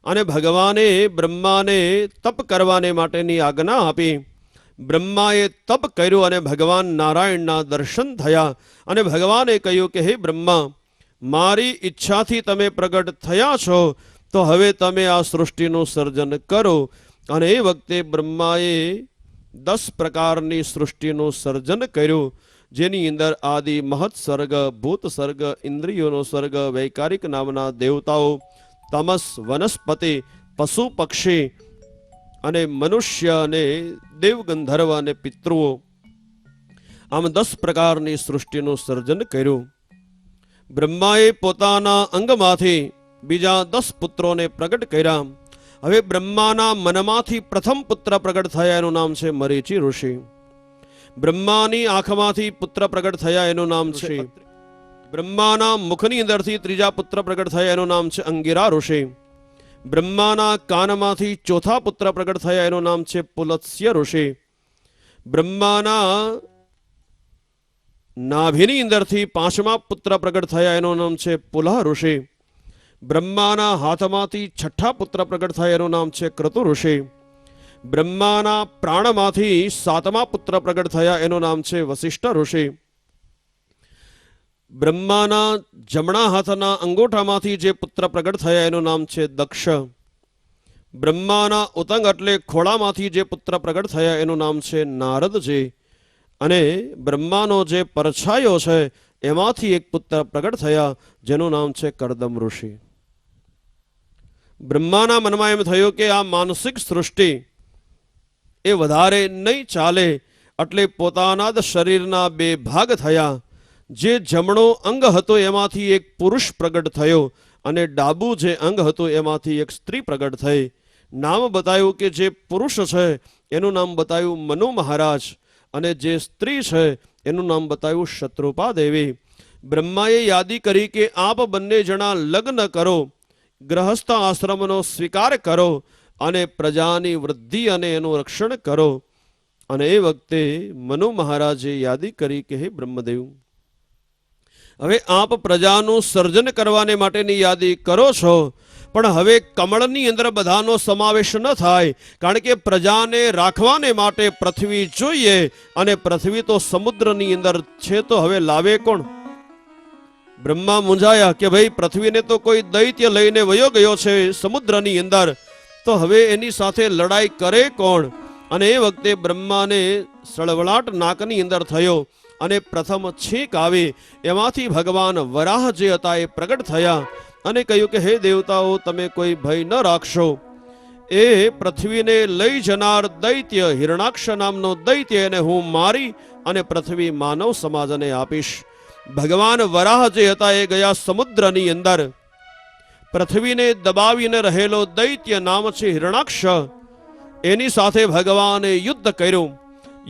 અને ભગવાને બ્રહ્માને તપ કરવાને માટેની આજ્ઞા આપી બ્રહ્માએ તપ કર્યું અને ભગવાન નારાયણના દર્શન થયા અને ભગવાને કહ્યું કે હે બ્રહ્મા મારી ઈચ્છાથી તમે પ્રગટ થયા છો તો હવે તમે આ સૃષ્ટિનું સર્જન કરો અને એ વખતે બ્રહ્માએ 10 પ્રકારની સૃષ્ટિનું સર્જન કર્યું જેની અંદર આદિ મહત સર્ગ ભૂત સર્ગ ઇન્દ્રિયોનો સર્ગ વૈકારિક નામના દેવતાઓ તમસ વનસ્પતિ પશુ પક્ષી અને મનુષ્ય અને દેવ ગંધર્વ અને પિતૃઓ આમ 10 પ્રકારની સૃષ્ટિનું સર્જન કર્યું બ્રહ્માએ પોતાના અંગમાંથી બીજા 10 પુત્રોને પ્રગટ કર્યા હવે બ્રહ્માના મનમાંથી પ્રથમ પુત્ર પ્રગટ થયા એનું નામ છે મરીચી ઋષિ બ્રહ્માની આંખમાંથી પુત્ર પ્રગટ થયા એનું નામ છે બ્રહ્માના મુખની અંદરથી ત્રીજા પુત્ર પ્રગટ થયા એનું નામ છે અંગિરા ઋષિ બ્રહ્માના કાનમાંથી ચોથા પુત્ર પ્રગટ થયા એનું નામ છે પુલત્સ્ય ઋષિ બ્રહ્માના નાભીની અંદરથી પાંચમા પુત્ર પ્રગટ થયા એનું નામ છે પુલહ ઋષિ બ્રહ્માના હાથમાંથી છઠ્ઠા પુત્ર પ્રગટ થયા એનું નામ છે ક્રતુ ઋષિ બ્રહ્માના પ્રાણમાંથી સાતમા પુત્ર પ્રગટ થયા એનું નામ છે વસિષ્ઠ ઋષિ બ્રહ્માના જમણા હાથના અંગૂઠામાંથી જે પુત્ર પ્રગટ થયા એનું નામ છે દક્ષ બ્રહ્માના ઉતંગ એટલે ખોળામાંથી જે પુત્ર પ્રગટ થયા એનું નામ છે નારદજી અને બ્રહ્માનો જે પરછાયો છે એમાંથી એક પુત્ર પ્રગટ થયા જેનું નામ છે કરદમ ઋષિ બ્રહ્માના મનમાં એમ થયું કે આ માનસિક સૃષ્ટિ એ વધારે નહીં ચાલે, એટલે પોતાના જ શરીરના બે ભાગ થયા. જે જમણો અંગ હતો એમાંથી એક પુરુષ પ્રગટ થયો અને ડાબુ જે અંગ હતું એમાંથી એક સ્ત્રી પ્રગટ થઈ. નામ બતાવ્યું કે જે પુરુષ છે એનું નામ બતાવ્યું મનુ મહારાજ અને જે સ્ત્રી છે એનું નામ બતાવ્યું શત્રુપા દેવી. બ્રહ્માએ યાદી કરી કે આપ બંને જણા લગ્ન કરો, ગ્રહસ્થ આશ્રમનો સ્વીકાર કરો અને પ્રજાની વૃદ્ધિ અને એનું રક્ષણ કરો. અને એ વખતે મનુ મહારાજે યાદી કરી કે હે બ્રહ્મદેવ, હવે આપ પ્રજાનું સર્જન કરવાને માટેની યાદી કરો છો, પણ હવે કમળની અંદર બધાનો સમાવેશ ન થાય, કારણ કે પ્રજાને રાખવાને માટે પૃથ્વી જોઈએ અને પૃથ્વી તો સમુદ્રની અંદર છે, તો હવે લાવે કોણ? બ્રહ્મા મૂંઝાયા કે ભાઈ પૃથ્વીને તો કોઈ દૈત્ય લઈને વયો ગયો છે સમુદ્રની અંદર, તો હવે એની સાથે લડાઈ કરે કોણ? અને એ વખતે બ્રહ્માને સળવળાટ નાકની અંદર થયો અને પ્રથમ છીંક આવી, એમાંથી ભગવાન વરાહ જે હતા એ પ્રગટ થયા અને કહ્યું કે હે દેવતાઓ, તમે કોઈ ભય ન રાખશો. એ પૃથ્વીને લઈ જનાર દૈત્ય હિરણાક્ષ નામનો દૈત્ય એને હું મારી અને પૃથ્વી માનવ સમાજને આપીશ. ભગવાન વરાહ જે હતા એ ગયા સમુદ્રની અંદર. પૃથ્વીને દબાવીને રહેલો દૈત્ય નામ છે હિરણાક્ષ, એની સાથે ભગવાને યુદ્ધ કર્યું.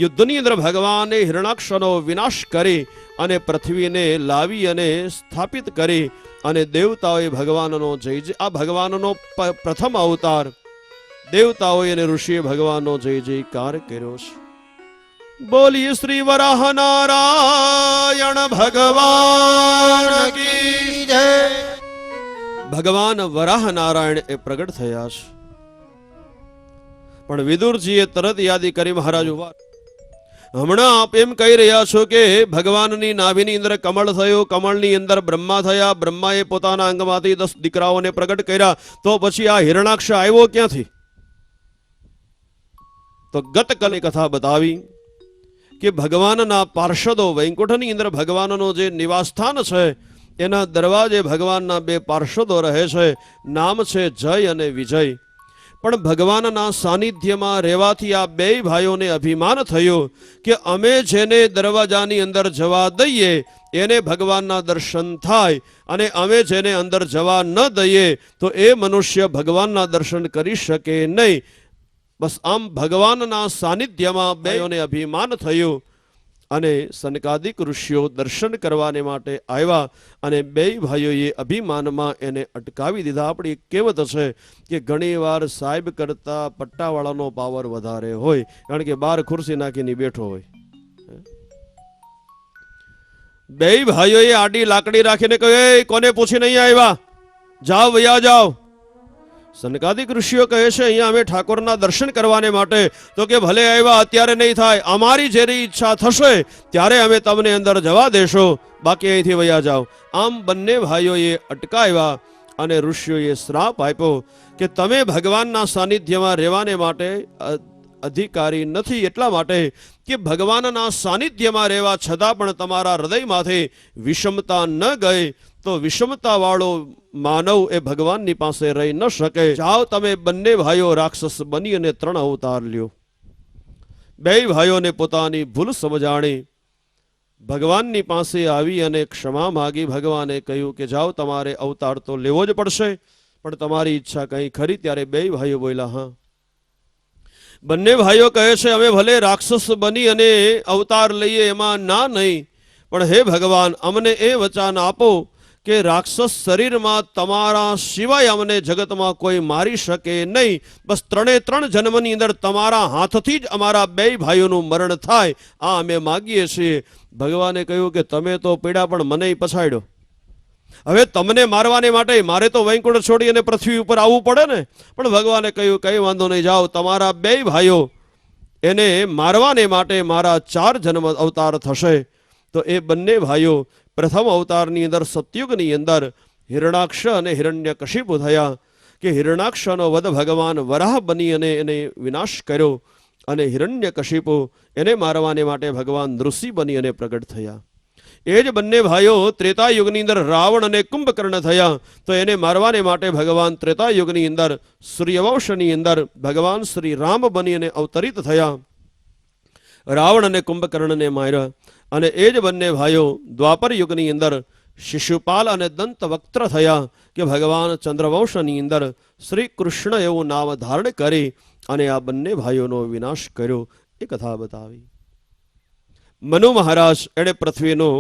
યુદ્ધની અંદર ભગવાને હિરણાક્ષનો વિનાશ કરી અને પૃથ્વીને લાવી અને સ્થાપિત કરી અને દેવતાઓએ ભગવાનનો જય આ ભગવાનનો પ્રથમ અવતાર, દેવતાઓએ અને ઋષિએ ભગવાનનો જય જયકાર કર્યો છે. બોલીએ શ્રી વરાહ નારાયણ ભગવાન કી જય. ભગવાન વરાહ નારાયણ એ પ્રગટ થયા છે. પણ વિદુરજીએ તરત યાદી કરી, મહારાજ ઉભા, હમણાં આપ એમ કહી રહ્યા છો કે ભગવાનની નાભીની અંદર કમળ થયું, કમળની અંદર બ્રહ્મા થયા, બ્રહ્માએ પોતાના અંગમાંથી 10 દીકરાઓને પ્રગટ કર્યા, તો પછી આ હિરણાક્ષ આવ્યો ક્યાંથી? તો ગતકલી કથા બતાવી કે ભગવાનના પાર્ષદો, વૈકુંઠની અંદર ભગવાનનો જે નિવાસસ્થાન છે એના દરવાજે ભગવાનના 2 પાર્ષદો રહે છે, નામ છે જય અને વિજય. પણ ભગવાનના સાનિધ્યમાં રહેવાથી આ 2 ભાઈઓને અભિમાન થયું કે અમે જેને દરવાજાની અંદર જવા દઈએ એને ભગવાનના દર્શન થાય અને અમે જેને અંદર જવા ન દઈએ તો એ મનુષ્ય ભગવાનના દર્શન કરી શકે નહીં. બસ આમ ભગવાનના સાનિધ્યમાં 2 ભાઈઓને અભિમાન થયું અને સનકાદિક ઋષિઓ દર્શન કરવાને માટે આવ્યા અને 2 ભાઈઓએ અભિમાનમાં એને અટકાવી દીધા. આપણી એક કહેવત છે કે ઘણીવાર સાહેબ કરતા પટ્ટાવાળાનો પાવર વધારે હોય, કારણ કે 12 ખુરશી નાખીને બેઠો હોય. 2 ભાઈઓએ આડી લાકડી રાખીને કહ્યું, એ કોને પૂછીને અહીંયા આવ્યા? જાઓ, વયા જાઓ. સનકાદિક ઋષિઓ કહે છે અહીંયા અમે ઠાકોરના દર્શન કરવાને માટે. તો કે ભલે આવ્યા, અત્યારે નહીં થાય, અમારી જેરી ઈચ્છા થશે ત્યારે અમે તમને અંદર જવા દેશો, બાકી અહીંથી વયા જાઓ. આમ બંને ભાઈઓએ અટકાવ્યા અને ઋષિઓએ શ્રાપ આપ્યો કે તમે ભગવાનના સાનિધ્યમાં રહેવાને માટે અધિકારી નથી, એટલા માટે કે ભગવાનના સાનિધ્યમાં રહેવા છતાં પણ તમારા હૃદયમાંથી વિષમતા ન ગઈ તો વિષમતા વાળો માનવ એ ભગવાનની પાસે રહી ન શકે. જાઓ તમે બંને ભાઈઓ રાક્ષસ બની અને 3 અવતાર લ્યો. 2 ભાઈઓને પોતાની ભૂલ સમજાણી ભગવાનની પાસે આવી અને ક્ષમા માગી. ભગવાને કહ્યું કે જાઓ તમારે અવતાર તો લેવો જ પડશે, પણ તમારી ઈચ્છા કંઈ ખરી? ત્યારે 2 ભાઈઓ બોલ્યા હા. બંને ભાઈઓ કહે છે અમે ભલે રાક્ષસ બની અને અવતાર લઈએ એમાં ના નહીં, પણ હે ભગવાન અમને એ વચન આપો કે રાક્ષસ શરીરમાં તમારા સિવાય અમને જગતમાં કોઈ મારી શકે નહીં. બસ 3 જન્મની અંદર તમારા હાથથી જ અમારા 2 ભાઈઓનું મરણ થાય, આ અમે માગીએ છીએ. ભગવાને કહ્યું કે તમે તો પીડા પણ મને પછાડ્યો, હવે તમને મારવાને માટે મારે તો વૈકુંઠ છોડી અને પૃથ્વી ઉપર આવવું પડે ને. પણ ભગવાને કહ્યું કંઈ વાંધો નહીં, જાઓ તમારા 2 ભાઈઓ એને મારવાને માટે મારા 4 જન્મ અવતાર થશે. તો એ બંને ભાઈઓ પ્રથમ અવતારની અંદર સતયુગની અંદર હિરણાક્ષ અને હિરણ્યકશિપુ થયા કે હિરણાક્ષનો વધ ભગવાન વરાહ બની અને એને વિનાશ કર્યો અને હિરણ્યકશિપુ એને મારવાને માટે ભગવાન ઋષિ બની અને પ્રગટ થયા. એ જ બંને ભાઈઓ ત્રેતાયુગની અંદર રાવણ અને કુંભકર્ણ થયા તો એને મારવાને માટે ભગવાન ત્રેતાયુગની અંદર સૂર્યવંશની અંદર ભગવાન શ્રી રામ બની અને અવતરિત થયા. રાવણ અને કુંભકર્ણને માર્યા. અને એ જ બંને ભાઈઓ દ્વાપર યુગની અંદર શિશુપાલ અને દંતવક્ત્ર થયા કે ભગવાન ચંદ્રવંશની અંદર શ્રી કૃષ્ણ એવું નામ ધારણ કરી અને આ બંને ભાઈઓનો વિનાશ કર્યો. એ કથા બતાવી. મનુ મહારાજ એણે પૃથ્વીનું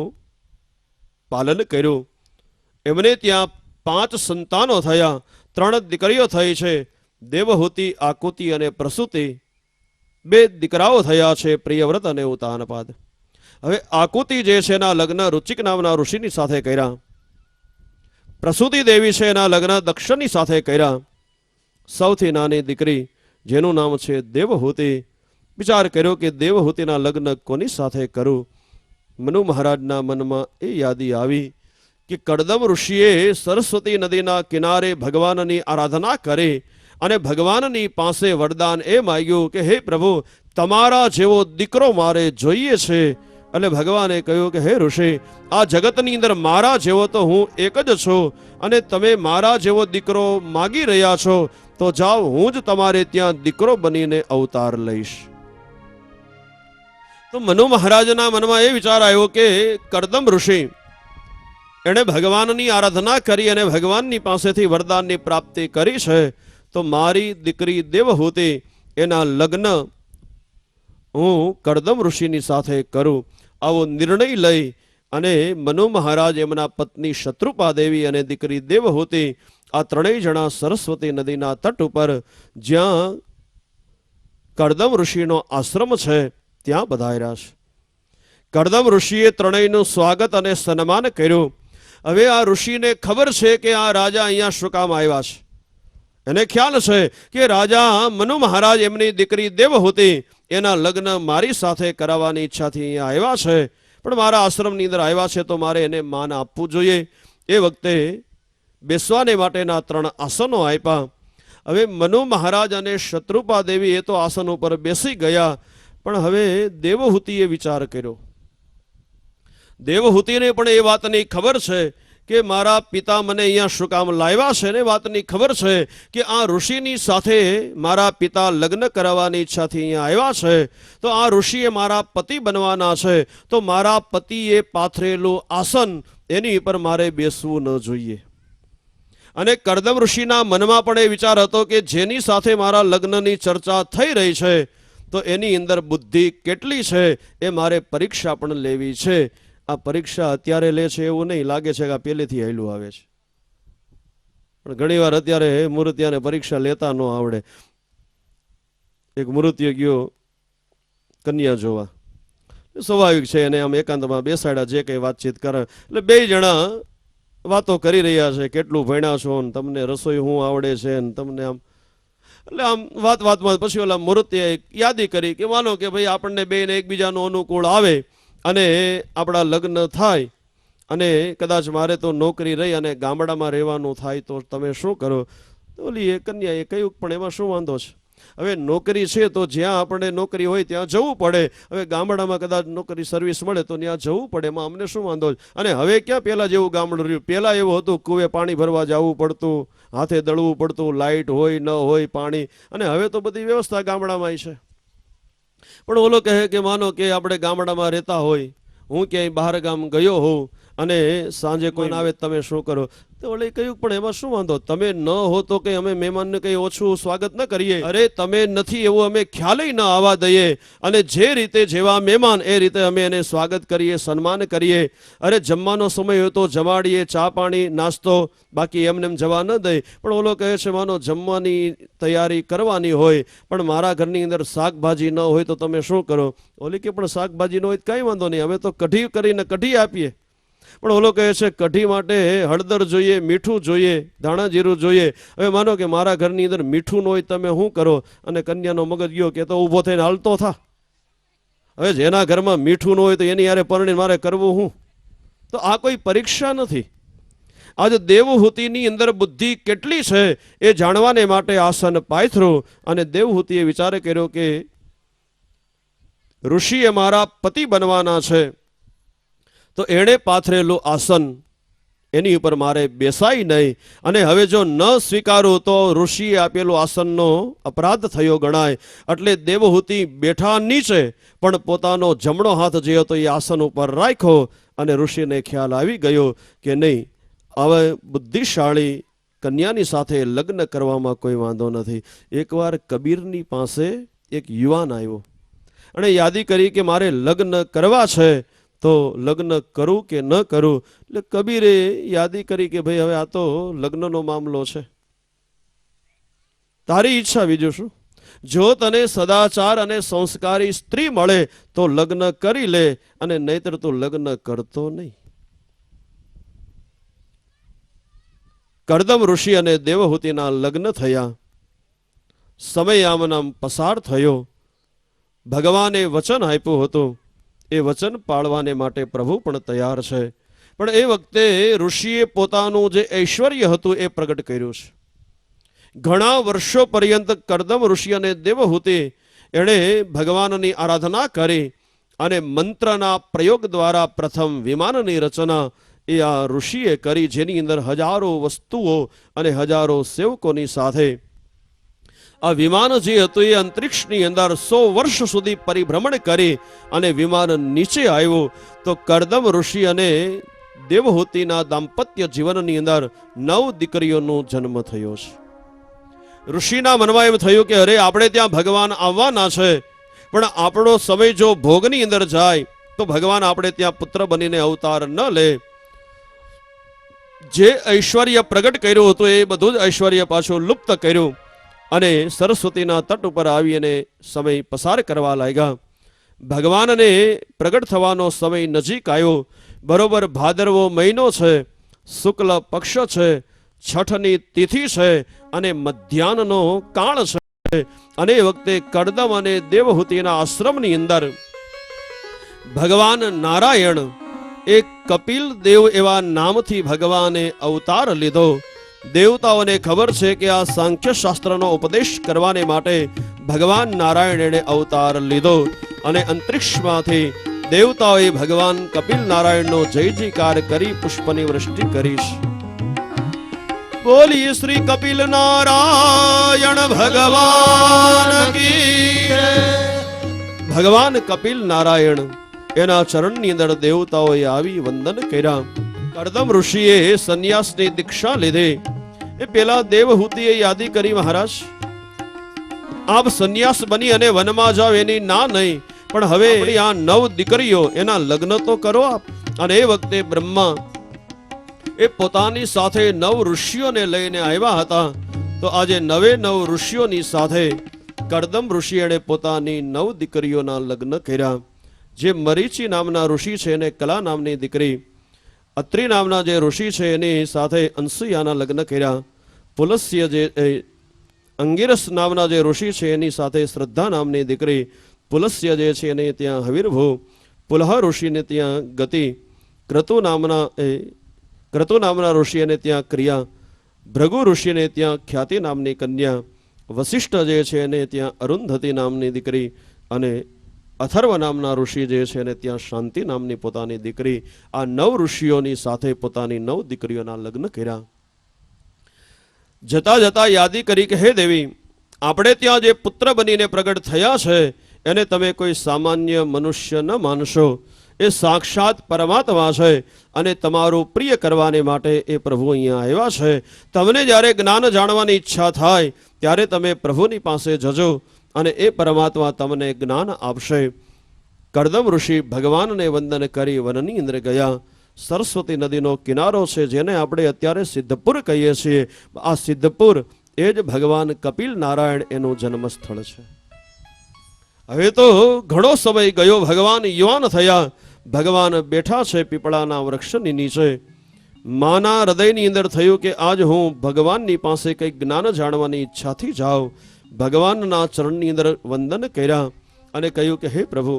પાલન કર્યું. એમને ત્યાં 5 સંતાનો થયા. 3 દીકરીઓ થઈ છે, દેવહૂતિ, આકુતિ અને પ્રસૂતિ. 2 દીકરાઓ થયા છે, પ્રિયવ્રત અને ઉતાનપાદ. હવે આકુતિ જે છે એના લગ્ન રુચિક નામના ઋષિની સાથે કર્યા. પ્રસૂતિ દેવી છે એના લગ્ન દક્ષની સાથે કર્યા. સૌથી નાની દીકરી જેનું નામ છે દેવહૂતિ, વિચાર કર્યો કે દેવહૂતિના લગ્ન કોની સાથે કરું. મનુ મહારાજના મનમાં એ યાદી આવી કે કડદમ ઋષિએ સરસ્વતી નદીના કિનારે ભગવાનની આરાધના કરી અને ભગવાનની પાસે વરદાન એ માંગ્યું કે હે પ્રભુ, તમારા જેવો દીકરો મારે જોઈએ છે. એટલે ભગવાને કહ્યું કે હે ઋષિ, આ જગતની અંદર મારા જેવો તો હું એક જ છું અને તમે મારા જેવો દીકરો માગી રહ્યા છો તો જાઓ, હું જ તમારે ત્યાં દીકરો બનીને અવતાર લઈશ. તો મનુ મહારાજના મનમાં એ વિચાર આવ્યો કે કરદમ ઋષિ એણે ભગવાનની આરાધના કરી અને ભગવાનની પાસેથી વરદાનની પ્રાપ્તિ કરી છે તો મારી દીકરી દેવહૂતિ એના લગ્ન હું કરદમ ઋષિની સાથે કરું. આવો નિર્ણય લઈ અને મનુ મહારાજ એમના પત્ની શત્રુપા દેવી અને દીકરી દેવહૂતિ આ 3 જણા સરસ્વતી નદીના તટ ઉપર જ્યાં કરદમ ઋષિનો આશ્રમ છે ત્યાં પધાર્યા છે. કરદમ ઋષિએ 3નું સ્વાગત અને સન્માન કર્યું. હવે આ ઋષિને ખબર છે કે આ રાજા અહીંયા શું કામ આવ્યા છે. એને ખ્યાલ છે કે રાજા મનુ મહારાજ એમની દીકરી દેવહૂતિ એના લગ્ન મારી સાથે કરાવવાની ઈચ્છાથી અહીંયા આવ્યા છે, પણ મારા આશ્રમની અંદર આવ્યા છે તો મારે એને માન આપવું જોઈએ. એ વખતે બેસવાને માટેના 3 આસનો આપ્યા. હવે મનુ મહારાજ અને શત્રુપા દેવી એ તો આસન ઉપર બેસી ગયા, પણ હવે દેવહૂતિએ વિચાર કર્યો. દેવહૂતિને પણ એ વાતની ખબર છે કે મારા પિતા મને અહીંયા શું કામ લાવ્યા છે ને વાતની ખબર છે કે આ ઋષિની સાથે મારા પિતા લગ્ન કરાવવાની ઈચ્છાથી અહીંયા આવ્યા છે તો આ ઋષિએ મારા પતિ બનવાના છે તો મારા પતિએ પાથરેલું આસન એની ઉપર મારે બેસવું ન જોઈએ. અને કરદમ ઋષિના મનમાં પણ એ વિચાર હતો કે જેની સાથે મારા લગ્નની ચર્ચા થઈ રહી છે તો એની અંદર બુદ્ધિ કેટલી છે એ મારે પરીક્ષા પણ લેવી છે. આ પરીક્ષા અત્યારે લે છે એવું નહીં, લાગે છે કે આ પહેલેથી હાલ્યું આવે છે. પણ ઘણી વાર અત્યારે મૂર્તિયાને પરીક્ષા લેતા ન આવડે. એક મૂર્તિયો ગયો કન્યા જોવા, સ્વાભાવિક છે એને આમ એકાંતમાં બેસાડ્યા, જે કંઈ વાતચીત કરે એટલે 2 જણા વાતો કરી રહ્યા છે, કેટલું ભણ્યા છો ને તમને રસોઈ શું આવડે છે ને તમને આમ, એટલે આમ વાતમાં પછી ઓલા મૂર્તિએ યાદી કરી કે માનો કે ભાઈ આપણને બેને એકબીજાનો અનુકૂળ આવે અને આપણા લગ્ન થાય અને કદાચ મારે તો નોકરી રહી અને ગામડામાં રહેવાનું થાય તો તમે શું કરો. તો ઓલી એ કન્યાએ કહ્યું પણ એમાં શું વાંધો છે, હવે નોકરી છે તો જ્યાં આપણે નોકરી હોય ત્યાં જવું પડે. હવે ગામડામાં કદાચ નોકરી સર્વિસ મળે તો ત્યાં જવું પડે, એમાં અમને શું વાંધો છે. અને હવે ક્યાં પહેલાં જેવું ગામડું રહ્યું. પહેલાં એવું હતું કૂવે પાણી ભરવા જવું પડતું, હાથે દળવું પડતું, લાઇટ હોય ન હોય પાણી, અને હવે તો બધી વ્યવસ્થા ગામડામાં છે. પણ ઓલો કહે કે માનો કે આપણે ગામડામાં રહેતા હોય, હું ક્યાંય બહાર ગામ ગયો હોઉં અને સાંજે કોઈ આવે તમે શું કરો. તો ઓલે કહ્યું પણ એમાં શું વાંધો, તમે ન હો તો કંઈ અમે મહેમાનને કંઈ ઓછું સ્વાગત ન કરીએ. અરે તમે નથી એવું અમે ખ્યાલય ન આવવા દઈએ, અને જે રીતે જેવા મહેમાન એ રીતે અમે એને સ્વાગત કરીએ, સન્માન કરીએ. અરે જમવાનો સમય હોય તો જમાડીએ, ચા પાણી નાસ્તો, બાકી એમને જવા ન દઈ. પણ ઓલો કહે છે માનો જમવાની તૈયારી કરવાની હોય પણ મારા ઘરની અંદર શાકભાજી ન હોય તો તમે શું કરો. ઓલી કે પણ શાકભાજી ન હોય કાંઈ વાંધો નહીં, અમે તો કઢી કરીને કઢી આપીએ. પણ ઓલો કહે છે કઢી માટે હળદર જોઈએ, મીઠું જોઈએ, ધાણા જીરું જોઈએ. હવે માનો કે મારા ઘરની અંદર મીઠું ન હોય તમે શું કરો. અને કન્યાનો મગજ ગયો કે તો ઊભો થઈને હાલતો થા. હવે જેના ઘરમાં મીઠું ન હોય તો એની યારે પરણીને મારે કરવું શું. તો આ કોઈ પરીક્ષા નથી. આજે દેવહૂતિની અંદર બુદ્ધિ કેટલી છે એ જાણવાને માટે આસન પાથર્યું. અને દેવહૂતિએ વિચાર કર્યો કે ઋષિએ મારા પતિ બનવાના છે તો એણે પાથરેલું આસન એની ઉપર મારે બેસાય નહીં, અને હવે જો ન સ્વીકારું તો ઋષિએ આપેલું આસનનો અપરાધ થયો ગણાય. એટલે દેવહૂતિ બેઠા નીચે પણ પોતાનો જમણો હાથ જે હતો એ આસન ઉપર રાખ્યો, અને ઋષિને ખ્યાલ આવી ગયો કે નહીં, હવે બુદ્ધિશાળી કન્યાની સાથે લગ્ન કરવામાં કોઈ વાંધો નથી. એકવાર કબીરની પાસે એક યુવાન આવ્યો અને યાદી કરી કે મારે લગ્ન કરવા છે, તો લગ્ન કરું કે ન કરું. એટલે કબીરે યાદી કરી કે ભાઈ હવે આ તો લગ્નનો મામલો છે, તારી ઈચ્છા, બીજું શું. જો તને સદાચાર અને સંસ્કારી સ્ત્રી મળે તો લગ્ન કરી લે, અને નહીતર તું લગ્ન કરતો નહીં. કરદમ ઋષિ અને દેવહૂતિના લગ્ન થયા. સમય આમ પસાર થયો. ભગવાને વચન આપ્યું હતું, એ વચન પાળવાને માટે પ્રભુ પણ તૈયાર છે. પણ એ વખતે ઋષિએ પોતાનું જે ઐશ્વર્ય હતું એ પ્રગટ કર્યું છે. ઘણા વર્ષો પર્યંત કરદમ ઋષિ અને દેવહૂતિ એણે ભગવાનની આરાધના કરી, અને મંત્રના પ્રયોગ દ્વારા પ્રથમ વિમાનની રચના એ આ ઋષિએ કરી, જેની અંદર હજારો વસ્તુઓ અને હજારો સેવકોની સાથે આ વિમાન જે હતું એ અંતરિક્ષની અંદર 100 વર્ષ સુધી પરિભ્રમણ કરી અને વિમાન નીચે આવ્યું. તો કરદમ ઋષિ અને દેવહૂતિના દાંપત્ય જીવનની અંદર 9 દીકરીઓનો જન્મ થયો છે. ઋષિના મનમાં એમ થયું કે અરે આપણે ત્યાં ભગવાન આવવાના છે, પણ આપણો સમય જો ભોગની અંદર જાય તો ભગવાન આપણે ત્યાં પુત્ર બનીને અવતાર ન લે. જે ઐશ્વર્ય પ્રગટ કર્યું હતું એ બધું જ ઐશ્વર્ય પાછું લુપ્ત કર્યું, અને સરસ્વતીના તટ ઉપર આવીને સમય પસાર કરવા લાગ્યા. ભગવાનને પ્રગટ થવાનો સમય નજીક આવ્યો. બરોબર ભાદરવો મહિનો છે, શુક્લ પક્ષ છે, છઠની તિથિ છે, અને મધ્યાહનનો કાળ છે. અને એ વખતે કરદમ અને દેવહૂતિના આશ્રમની અંદર ભગવાન નારાયણ એક કપિલ દેવ એવા નામથી ભગવાને અવતાર લીધો. દેવતાઓને ખબર છે કે આ સાંખ્ય શાસ્ત્રનો ઉપદેશ કરવાને માટે ભગવાન નારાયણ એણે અવતાર લીધો, અને અંતરિક્ષમાંથી દેવતાઓએ ભગવાન કપિલ નારાયણનો જય જયકાર કરી પુષ્પની વૃષ્ટિ કરી. બોલી શ્રી કપિલ નારાયણ ભગવાન કી. ભગવાન કપિલ નારાયણ એના ચરણની અંદર દેવતાઓએ આવી વંદન કર્યા. કરદમ ઋષિએ સંન્યાસની દીક્ષા લીધી. એ પેલા દેવહૂતિએ યાદી કરી, મહારાજ આપ સંન્યાસ બની અને વનમાં જાવ એની ના નહીં, પણ હવે આ 9 દીકરીઓ એના લગ્ન તો કરો આપ. અને એ વખતે બ્રહ્મા એ પોતાની સાથે 9 ઋષિઓને લઈને આવ્યા હતા. તો આજે 9 ઋષિઓની સાથે કરદમ ઋષિ એણે પોતાની 9 દીકરીઓના લગ્ન કર્યા. જે મરીચી નામના ઋષિ છે એને કલા નામની દીકરી, અત્રિ નામના જે ઋષિ છે એની સાથે અનસુયાના લગ્ન કર્યા. પુલસ્ય જે અંગિરસ નામના જે ઋષિ છે એની સાથે શ્રદ્ધા નામની દીકરી, પુલસ્ય જે છે એને ત્યાં હવિર્ભૂ, પુલહ ઋષિને ત્યાં ગતિ, ક્રતુ નામના ઋષિ એને ત્યાં ક્રિયા, ભૃગુ ઋષિને ત્યાં ખ્યાતિ નામની કન્યા, વશિષ્ઠ જે છે એને ત્યાં અરુંધતી નામની દીકરી, અને અથર્વ નામના ઋષિ જે છે એને ત્યાં શાંતિ નામની પોતાની દીકરી. આ 9 ઋષિઓની સાથે પોતાની 9 દીકરીઓના લગ્ન કર્યા. જતા જતા યાદી કરી કે હે દેવી, આપણે ત્યાં જે પુત્ર બનીને પ્રગટ થયા છે એને તમે કોઈ સામાન્ય મનુષ્ય ન માનશો. એ સાક્ષાત પરમાત્મા છે, અને તમારું પ્રિય કરવાને માટે એ પ્રભુ અહીંયા આવ્યા છે. તમને જ્યારે જ્ઞાન જાણવાની ઈચ્છા થાય ત્યારે તમે પ્રભુની પાસે જજો, અને એ પરમાત્મા તમને જ્ઞાન આપશે. કરદમ ઋષિ ભગવાનને વંદન કરી વનની અંદર ગયા. સરસ્વતી નદીનો કિનારો છે, જેને આપણે અત્યારે સિદ્ધપુર કહીએ છીએ. આ સિદ્ધપુર એ જ ભગવાન કપિલ નારાયણ એનું જન્મસ્થળ છે. હવે તો ઘણો સમય ગયો, ભગવાન યુવાન થયા. ભગવાન બેઠા છે પીપળાના વૃક્ષની નીચે. માના હૃદયની અંદર થયું કે આજ હું ભગવાનની પાસે કંઈક જ્ઞાન જાણવાની ઈચ્છાથી જાઉં. ભગવાનના ચરણની અંદર વંદન કર્યા અને કહ્યું કે હે પ્રભુ,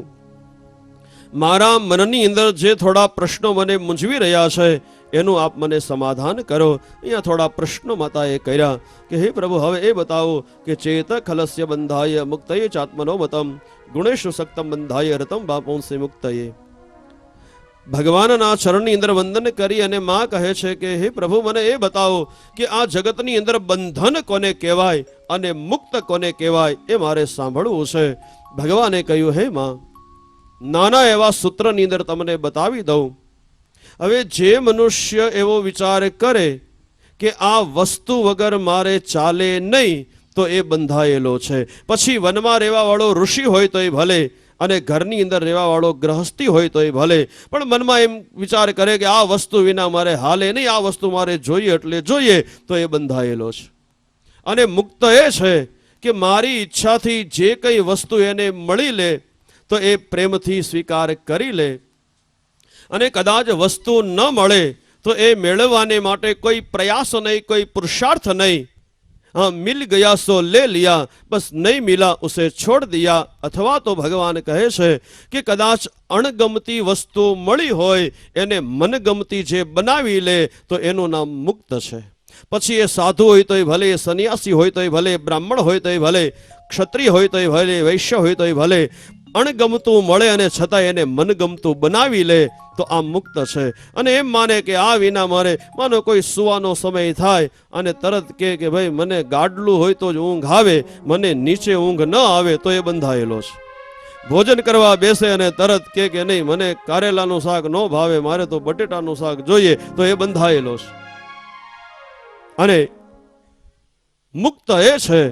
મારા મનની અંદર જે થોડા પ્રશ્નો મને મૂંઝવી રહ્યા છે એનું આપ મને સમાધાન કરો. અહીંયા થોડા પ્રશ્નો માતાએ કર્યા કે હે પ્રભુ, હવે એ બતાવો કે ચેત ખલસ્ય બંધાય મુક્તયે ચાત્મનો મતમ ગુણેશુ સક્તમ બંધાય રતમ બાપોંસે મુક્તયે. ભગવાનના ચરણની અંદર વંદન કરી અને માં કહે છે કે હે પ્રભુ, મને એ બતાવો કે આ જગતની અંદર બંધન કોને કહેવાય અને મુક્ત કોને કહેવાય, એ મારે સાંભળવું છે. ભગવાને કહ્યું, હે માં, નાના એવા સૂત્રની અંદર તમને બતાવી દઉં. હવે જે મનુષ્ય એવો વિચાર કરે કે આ વસ્તુ વગર મારે ચાલે નહીં, તો એ બંધાયેલો છે. પછી વનમાં રહેવા વાળો ઋષિ હોય તો એ ભલે, અને ઘરની અંદર રહેવા વાળો ગ્રહસ્થી હોય તો એ ભલે, પણ મનમાં એમ વિચાર કરે કે આ વસ્તુ વિના મારે હાલે નહીં, આ વસ્તુ મારે જોઈએ એટલે જોઈએ, તો એ બંધાયેલો છે. અને મુક્ત એ છે કે મારી ઈચ્છાથી જે કંઈ વસ્તુ એને મળી લે તો એ પ્રેમથી સ્વીકાર કરી લે, અને કદાચ વસ્તુ ન મળે તો એ મેળવવાને માટે કોઈ પ્રયાસ નહીં, કોઈ પુરુષાર્થ નહીં. हाँ, मिल गया सो ले लिया, बस नहीं मिला उसे छोड़ दिया. अथवा तो भगवान कहे છે કે કદાચ અણગમતી વસ્તુ મળી હોય એને મનગમતી જે બનાવી લે તો એનું નામ મુક્ત છે. પછી એ સાધુ હોય તો એ ભલે, એ સંન્યાસી હોય તો એ ભલે, બ્રાહ્મણ હોય તો એ ભલે, ક્ષત્રિય હોય તો એ ભલે, વૈશ્ય હોય તો એ ભલે, અણગમતું મળે અને છતાં એને મનગમતું બનાવી લે તો આ મુક્ત છે. અને એમ માને કે આ વિના મારે, માનો કોઈ સુવાનો સમય થાય અને તરત કે ભાઈ મને ગાડલું હોય તો જ ઊંઘ આવે, મને નીચે ઊંઘ ન આવે, તો એ બંધાયેલો છે. ભોજન કરવા બેસે અને તરત કે નહીં મને કારેલાનું શાક ન ભાવે, મારે તો બટેટાનું શાક જોઈએ, તો એ બંધાયેલો છે. અને મુક્ત એ છે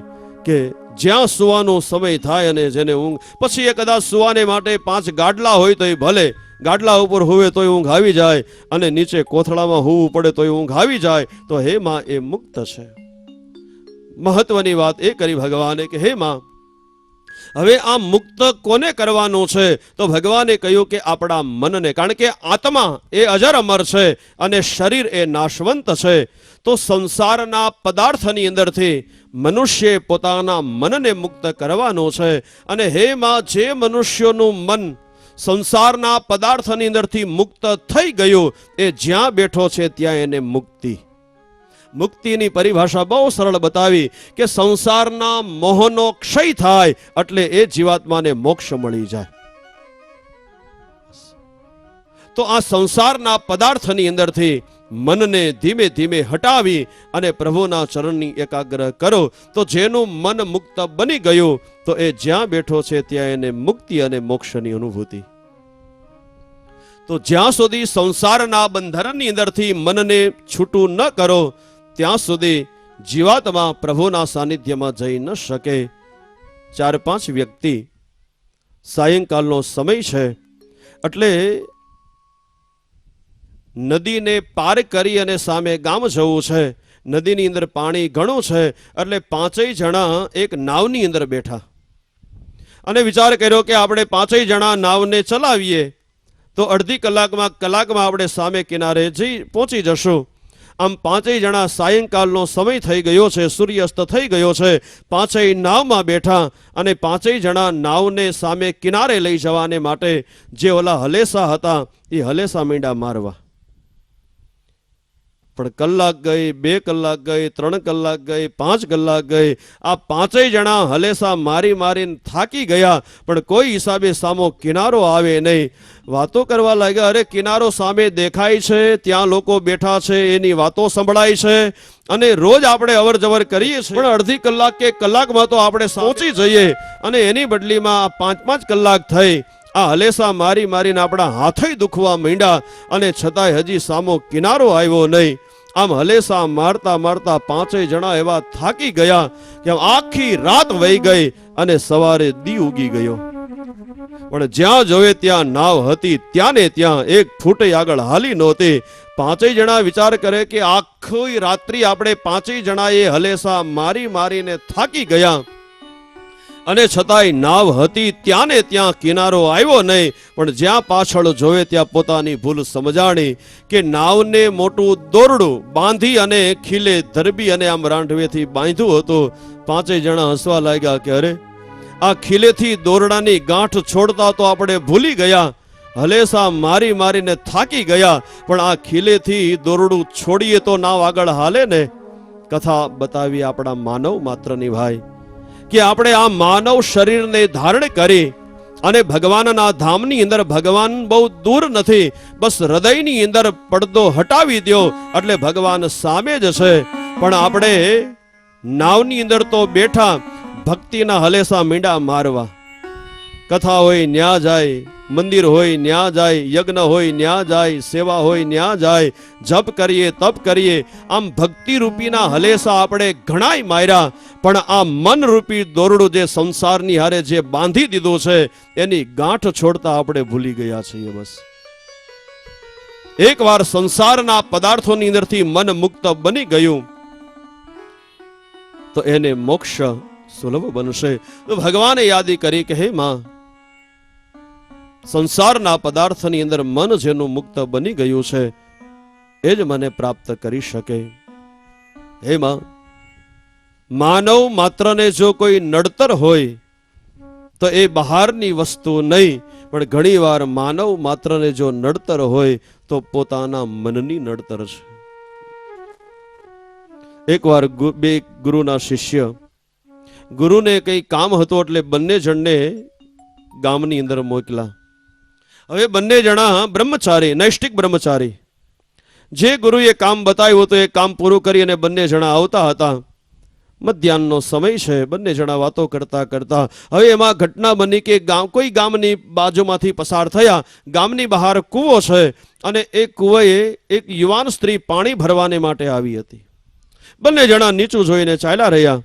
કે જ્યાં સુવાનો સમય થાય અને જેને ઊંઘ, પછી એ કદાચ સુવાને માટે 5 ગાડલા હોય તો એ ભલે, ગાડલા ઉપર હોવે તોય ઊંઘ આવી જાય, અને નીચે કોથળામાં હોવું પડે તોય ઊંઘ આવી જાય, તો હે માં, એ મુક્ત છે. મહત્વની વાત એ કરી ભગવાને કે હે માં, હવે આ મુક્ત કોને કરવાનું છે? તો ભગવાને કહ્યું કે આપણા મનને, કારણ કે આત્મા એ અજર અમર છે અને શરીર એ નાશવંત છે. તો સંસારના પદાર્થની અંદરથી મનુષ્ય પોતાના મનને મુક્ત કરવાનું છે. અને હે માં, જે મનુષ્યનું મન સંસારના પદાર્થની અંદરથી મુક્ત થઈ ગયું, એ જ્યાં બેઠો છે ત્યાં એને મુક્તિ. મુક્તિની પરિભાષા બહુ સરળ બતાવી કે સંસારના મોહનો ક્ષય થાય એટલે એ જીવાત્માને મોક્ષ મળી જાય. તો આ સંસારના પદાર્થની અંદરથી મનને ધીમે ધીમે હટાવી અને પ્રભુના ચરણની એકાગ્ર કરો, તો જેનું મન મુક્ત બની ગયું, તો એ જ્યાં બેઠો છે ત્યાં એને મુક્તિ અને મોક્ષની અનુભૂતિ. તો જ્યાં સુધી સંસારના બંધનની અંદરથી મનને છૂટું ન કરો, ત્યાં સુધી જીવાત્મા પ્રભુના સાનિધ્યમાં જઈ ન શકે. 4-5 વ્યક્તિ, સાયંકાલનો સમય છે એટલે નદીને પાર કરી અને સામે ગામ જવું છે. નદીની અંદર પાણી ઘણું છે એટલે 5 જણા એક નાવની અંદર બેઠા અને વિચાર કર્યો કે આપણે 5 જણા નાવને ચલાવીએ તો અડધી કલાકમાં આપણે સામે કિનારે પહોંચી જશું. આમ 5 જણા, સાયંકાલનો સમય થઈ ગયો છે, સૂર્યાસ્ત થઈ ગયો છે, 5 નાવમાં બેઠા અને 5 જણા નાવને સામે કિનારે લઈ જવાને માટે જે ઓલા હલેસા હતા એ હલેસા મીંડા મારવા. પણ કલાક ગઈ, 2 કલાક ગઈ, 3 કલાક ગઈ, 5 કલાક ગઈ. આ 5 જણા હલેસા મારી મારીને થાકી ગયા, પણ કોઈ હિસાબે સામો કિનારો આવે નહીં. વાતો કરવા લાગ્યા, અરે કિનારો સામે દેખાય છે, ત્યાં લોકો બેઠા છે, એની વાતો સંભળાય છે, અને રોજ આપણે અવર જવર કરીએ છીએ, પણ અડધી કલાક કે કલાકમાં તો આપણે પહોંચી જઈએ, અને એની બદલીમાં 5-5 કલાક થઈ. આ હલેસા મારી મારીને આપણા હાથે દુખવા માંડ્યા, અને છતાંય હજી સામો કિનારો આવ્યો નહીં. આમ હલેસા મારતા મારતા 5 જણા એવા થાકી ગયા કે આખી રાત વહી ગઈ અને સવારે દી ઉગી ગયો. પણ જ્યાં જોવે ત્યાં નાવ હતી, ત્યાં ને ત્યાં 1 ફૂટ આગળ હાલી નહોતી. 5 જણા વિચાર કરે કે આખી રાત્રિ આપણે 5 જણાએ હલેસા મારી મારીને થાકી ગયા, અને છતાંય નાવ હતી, ત્યાં ને ત્યાં કિનારો આવ્યો નહીં. પણ જ્યાં પાછળ જોવે ત્યાં પોતાની ભૂલ સમજાણી કે નાવને મોટું દોરડું બાંધી અને ખીલે ધરબી અને આમ રાંઢવેથી બાંધ્યું હતું. 5 જણા હસવા લાગ્યા કે અરે, આ ખીલેથી દોરડાની ગાંઠ છોડતા તો આપણે ભૂલી ગયા, હલેસા મારી મારીને થાકી ગયા, પણ આ ખીલેથી દોરડું છોડીએ તો નાવ આગળ હાલે ને. કથા બતાવી આપણા માનવ માત્રની ભાઈ કે આપણે આ માનવ શરીરને ધારણ કરી અને ભગવાનના ધામની અંદર ભગવાન બહુ દૂર નથી, બસ હૃદયની અંદર પડદો હટાવી દો એટલે ભગવાન સામે જ છે. પણ આપણે નાવની અંદર તો બેઠા ભક્તિના હલેસા મીંડા મારવા. કથા હોય ન્યા જાય, મંદિર હોય ન્યા જાય, યજ્ઞ હોય ન્યા જાય, સેવા હોય ન્યા જાય, જપ કરીએ તપ કરીએ, આમ ભક્તિ રૂપીના હલેસા આપણે ઘણાય માર્યા. પણ આ મન રૂપી દોરડું જે સંસારની હારે જે બાંધી દીધું છે એની ગાંઠ છોડતા આપણે ભૂલી ગયા છીએ. બસ એકવાર સંસારના પદાર્થોની અંદરથી મન મુક્ત બની ગયું તો એને મોક્ષ સુલભ બનશે. તો ભગવાને યાદી કરી કે હે માં, સંસારના પદાર્થની અંદર મન જેનું મુક્ત બની ગયું છે એ જ મને પ્રાપ્ત કરી શકે. હે માં, માનવ માત્રને જો કોઈ નડતર હોય તો એ બહારની વસ્તુ નહીં, પણ ઘણીવાર માનવ માત્રને જો નડતર હોય તો પોતાના મનની નડતર છે. એકવાર બે ગુરુના શિષ્ય, ગુરુને કઈ કામ હતું એટલે બંને જણને ગામની અંદર મોકલા. હવે બંને જણા બ્રહ્મચારી, નૈષ્ઠિક બ્રહ્મચારી. જે ગુરુએ કામ બતાવ્યું હતું એ કામ પૂરું કરી અને બંને જણા આવતા હતા. મધ્યાહનનો સમય છે, બંને જણા વાતો કરતા કરતા હવે એમાં ઘટના બની કે કોઈ ગામની બાજુમાંથી પસાર થયા. ગામની બહાર કૂવો છે અને એ કૂવાએ એક યુવાન સ્ત્રી પાણી ભરવાને માટે આવી હતી. બંને જણા નીચું જોઈને ચાલ્યા રહ્યા.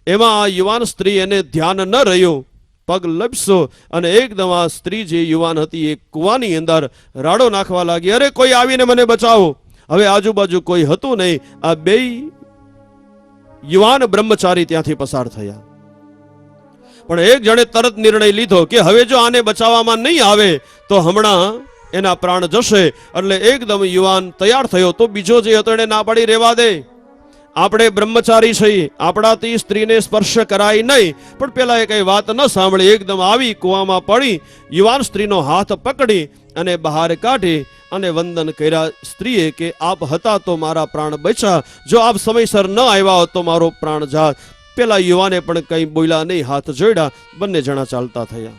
એમાં આ યુવાન સ્ત્રી એને ધ્યાન ન રહ્યું, પગ લપસો અને એકદમ આ સ્ત્રી જે યુવાન હતી એ કૂવાની અંદર રાડો નાખવા લાગી. અરે કોઈ આવીને મને બચાવો. હવે આજુબાજુ કોઈ હતું નહીં. આ બે યુવાન બ્રહ્મચારી ત્યાંથી પસાર થયા. પણ એક જણે તરત નિર્ણય લીધો કે હવે જો આને બચાવવામાં નહીં આવે તો હમણાં એના પ્રાણ જશે. એટલે એકદમ યુવાન તૈયાર થયો. તો બીજો જે હતો એને ના પાડી રહેવા દે, આપણે બ્રહ્મચારી છીએ, આપણાથી સ્ત્રીને સ્પર્શ કરાય નહીં. પણ પેલા એ કઈ વાત ન સાંભળી, એકદમ આવી કૂવામાં પડી, યુવાન સ્ત્રીનો હાથ પકડી અને બહાર કાઢી અને વંદન કર્યા. સ્ત્રીએ કે આપ હતા તો મારા પ્રાણ બચ્યા, જો આપ સમયસર ન આવ્યા હોત તો મારો પ્રાણ જાત. પેલા યુવાને પણ કઈ બોલ્યા નહીં, હાથ જોડ્યા, બંને જણા ચાલતા થયા.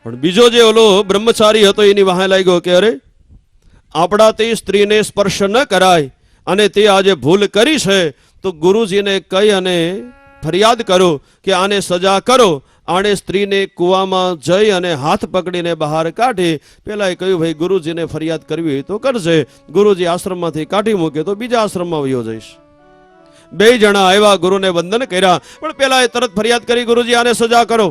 પણ બીજો જે ઓલો બ્રહ્મચારી હતો એની વાહે લાગ્યો કે અરે, આપણાથી સ્ત્રીને સ્પર્શ ન કરાય અને તે આજે ભૂલ કરી છે તો ગુરુજીને કહી અને ફરિયાદ કરો કે આને સજા કરો. આણે સ્ત્રીને કૂવામાં જઈ અને હાથ પકડીને બહાર કાઢી. પેલા એ કહ્યું ભાઈ ગુરુજીને ફરિયાદ કરવી હોય તો કરજે, ગુરુજી આશ્રમમાંથી કાઢી મૂકે તો બીજા આશ્રમમાં વયો જઈશ. બે જણા આવ્યા, ગુરુને વંદન કર્યા. પણ પેલા એ તરત ફરિયાદ કરી, ગુરુજી આને સજા કરો.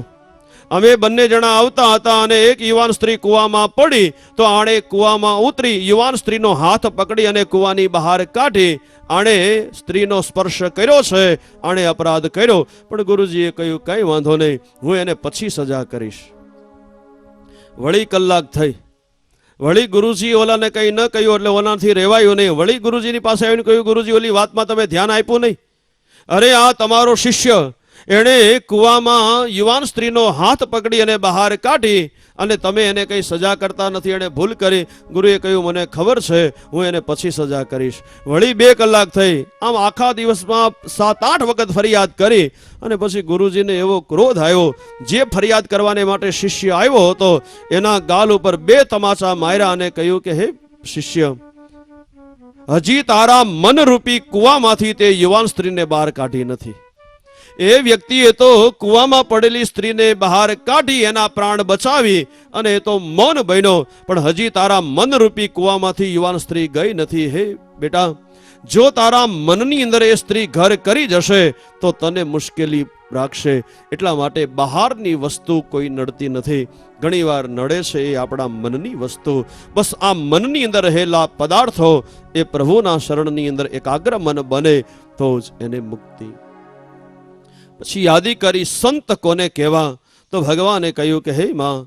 અમે બંને જણા આવતા હતા અને એક યુવાન સ્ત્રી કૂવામાં પડી તો આણે કૂવામાં ઉતરી, યુવાન સ્ત્રીનો હાથ પકડી અને કૂવાની બહાર કાઢી. આણે સ્ત્રીનો સ્પર્શ કર્યો છે, આણે અપરાધ કર્યો. પણ ગુરુજીએ કહ્યું કઈ વાંધો નહીં, હું એને પછી સજા કરીશ. વળી કલાક થઈ, વળી ગુરુજી ઓલાને કઈ ન કહ્યું એટલે ઓલાથી રહેવાયું નહીં. વળી ગુરુજીની પાસે આવીને કહ્યું ગુરુજી ઓલી વાતમાં તમે ધ્યાન આપ્યું નહીં. અરે આ તમારો શિષ્ય, એણે કૂવામાં યુવાન સ્ત્રીનો હાથ પકડી અને બહાર કાઢી અને તમે એને કઈ સજા કરતા નથી, એણે ભૂલ કરી. ગુરુએ કહ્યું મને ખબર છે, હું એને પછી સજા કરીશ. વળી 2 કલાક થઈ. આમ આખા દિવસમાં 7-8 વખત ફરિયાદ કરી અને પછી ગુરુજીને એવો ક્રોધ આવ્યો. જે ફરિયાદ કરવાને માટે શિષ્ય આવ્યો હતો એના ગાલ ઉપર 2 તમાચા માર્યા અને કહ્યું કે હે શિષ્ય, હજી તારા મનરૂપી કૂવામાંથી તે યુવાન સ્ત્રીને બહાર કાઢી નથી. એ વ્યક્તિએ તો કૂવામાં પડેલી સ્ત્રીને બહાર કાઢી, એના પ્રાણ બચાવી અને એ તો મૌન બન્યો. પણ હજી તારા મનરૂપી કૂવામાંથી યુવાન સ્ત્રી ગઈ નથી. હે બેટા, જો તારા મનની અંદર એ સ્ત્રી ઘર કરી જશે તો તને મુશ્કેલી રાખશે. એટલા માટે બહારની વસ્તુ કોઈ નડતી નથી, ઘણીવાર નડે છે એ આપણા મનની વસ્તુ. બસ આ મનની અંદર રહેલા પદાર્થો એ પ્રભુના શરણની અંદર એકાગ્ર મન બને તો જ એને મુક્તિ. પછી યાદી કરી સંત કોને કહેવા, તો ભગવાને કહ્યું કે હે માં,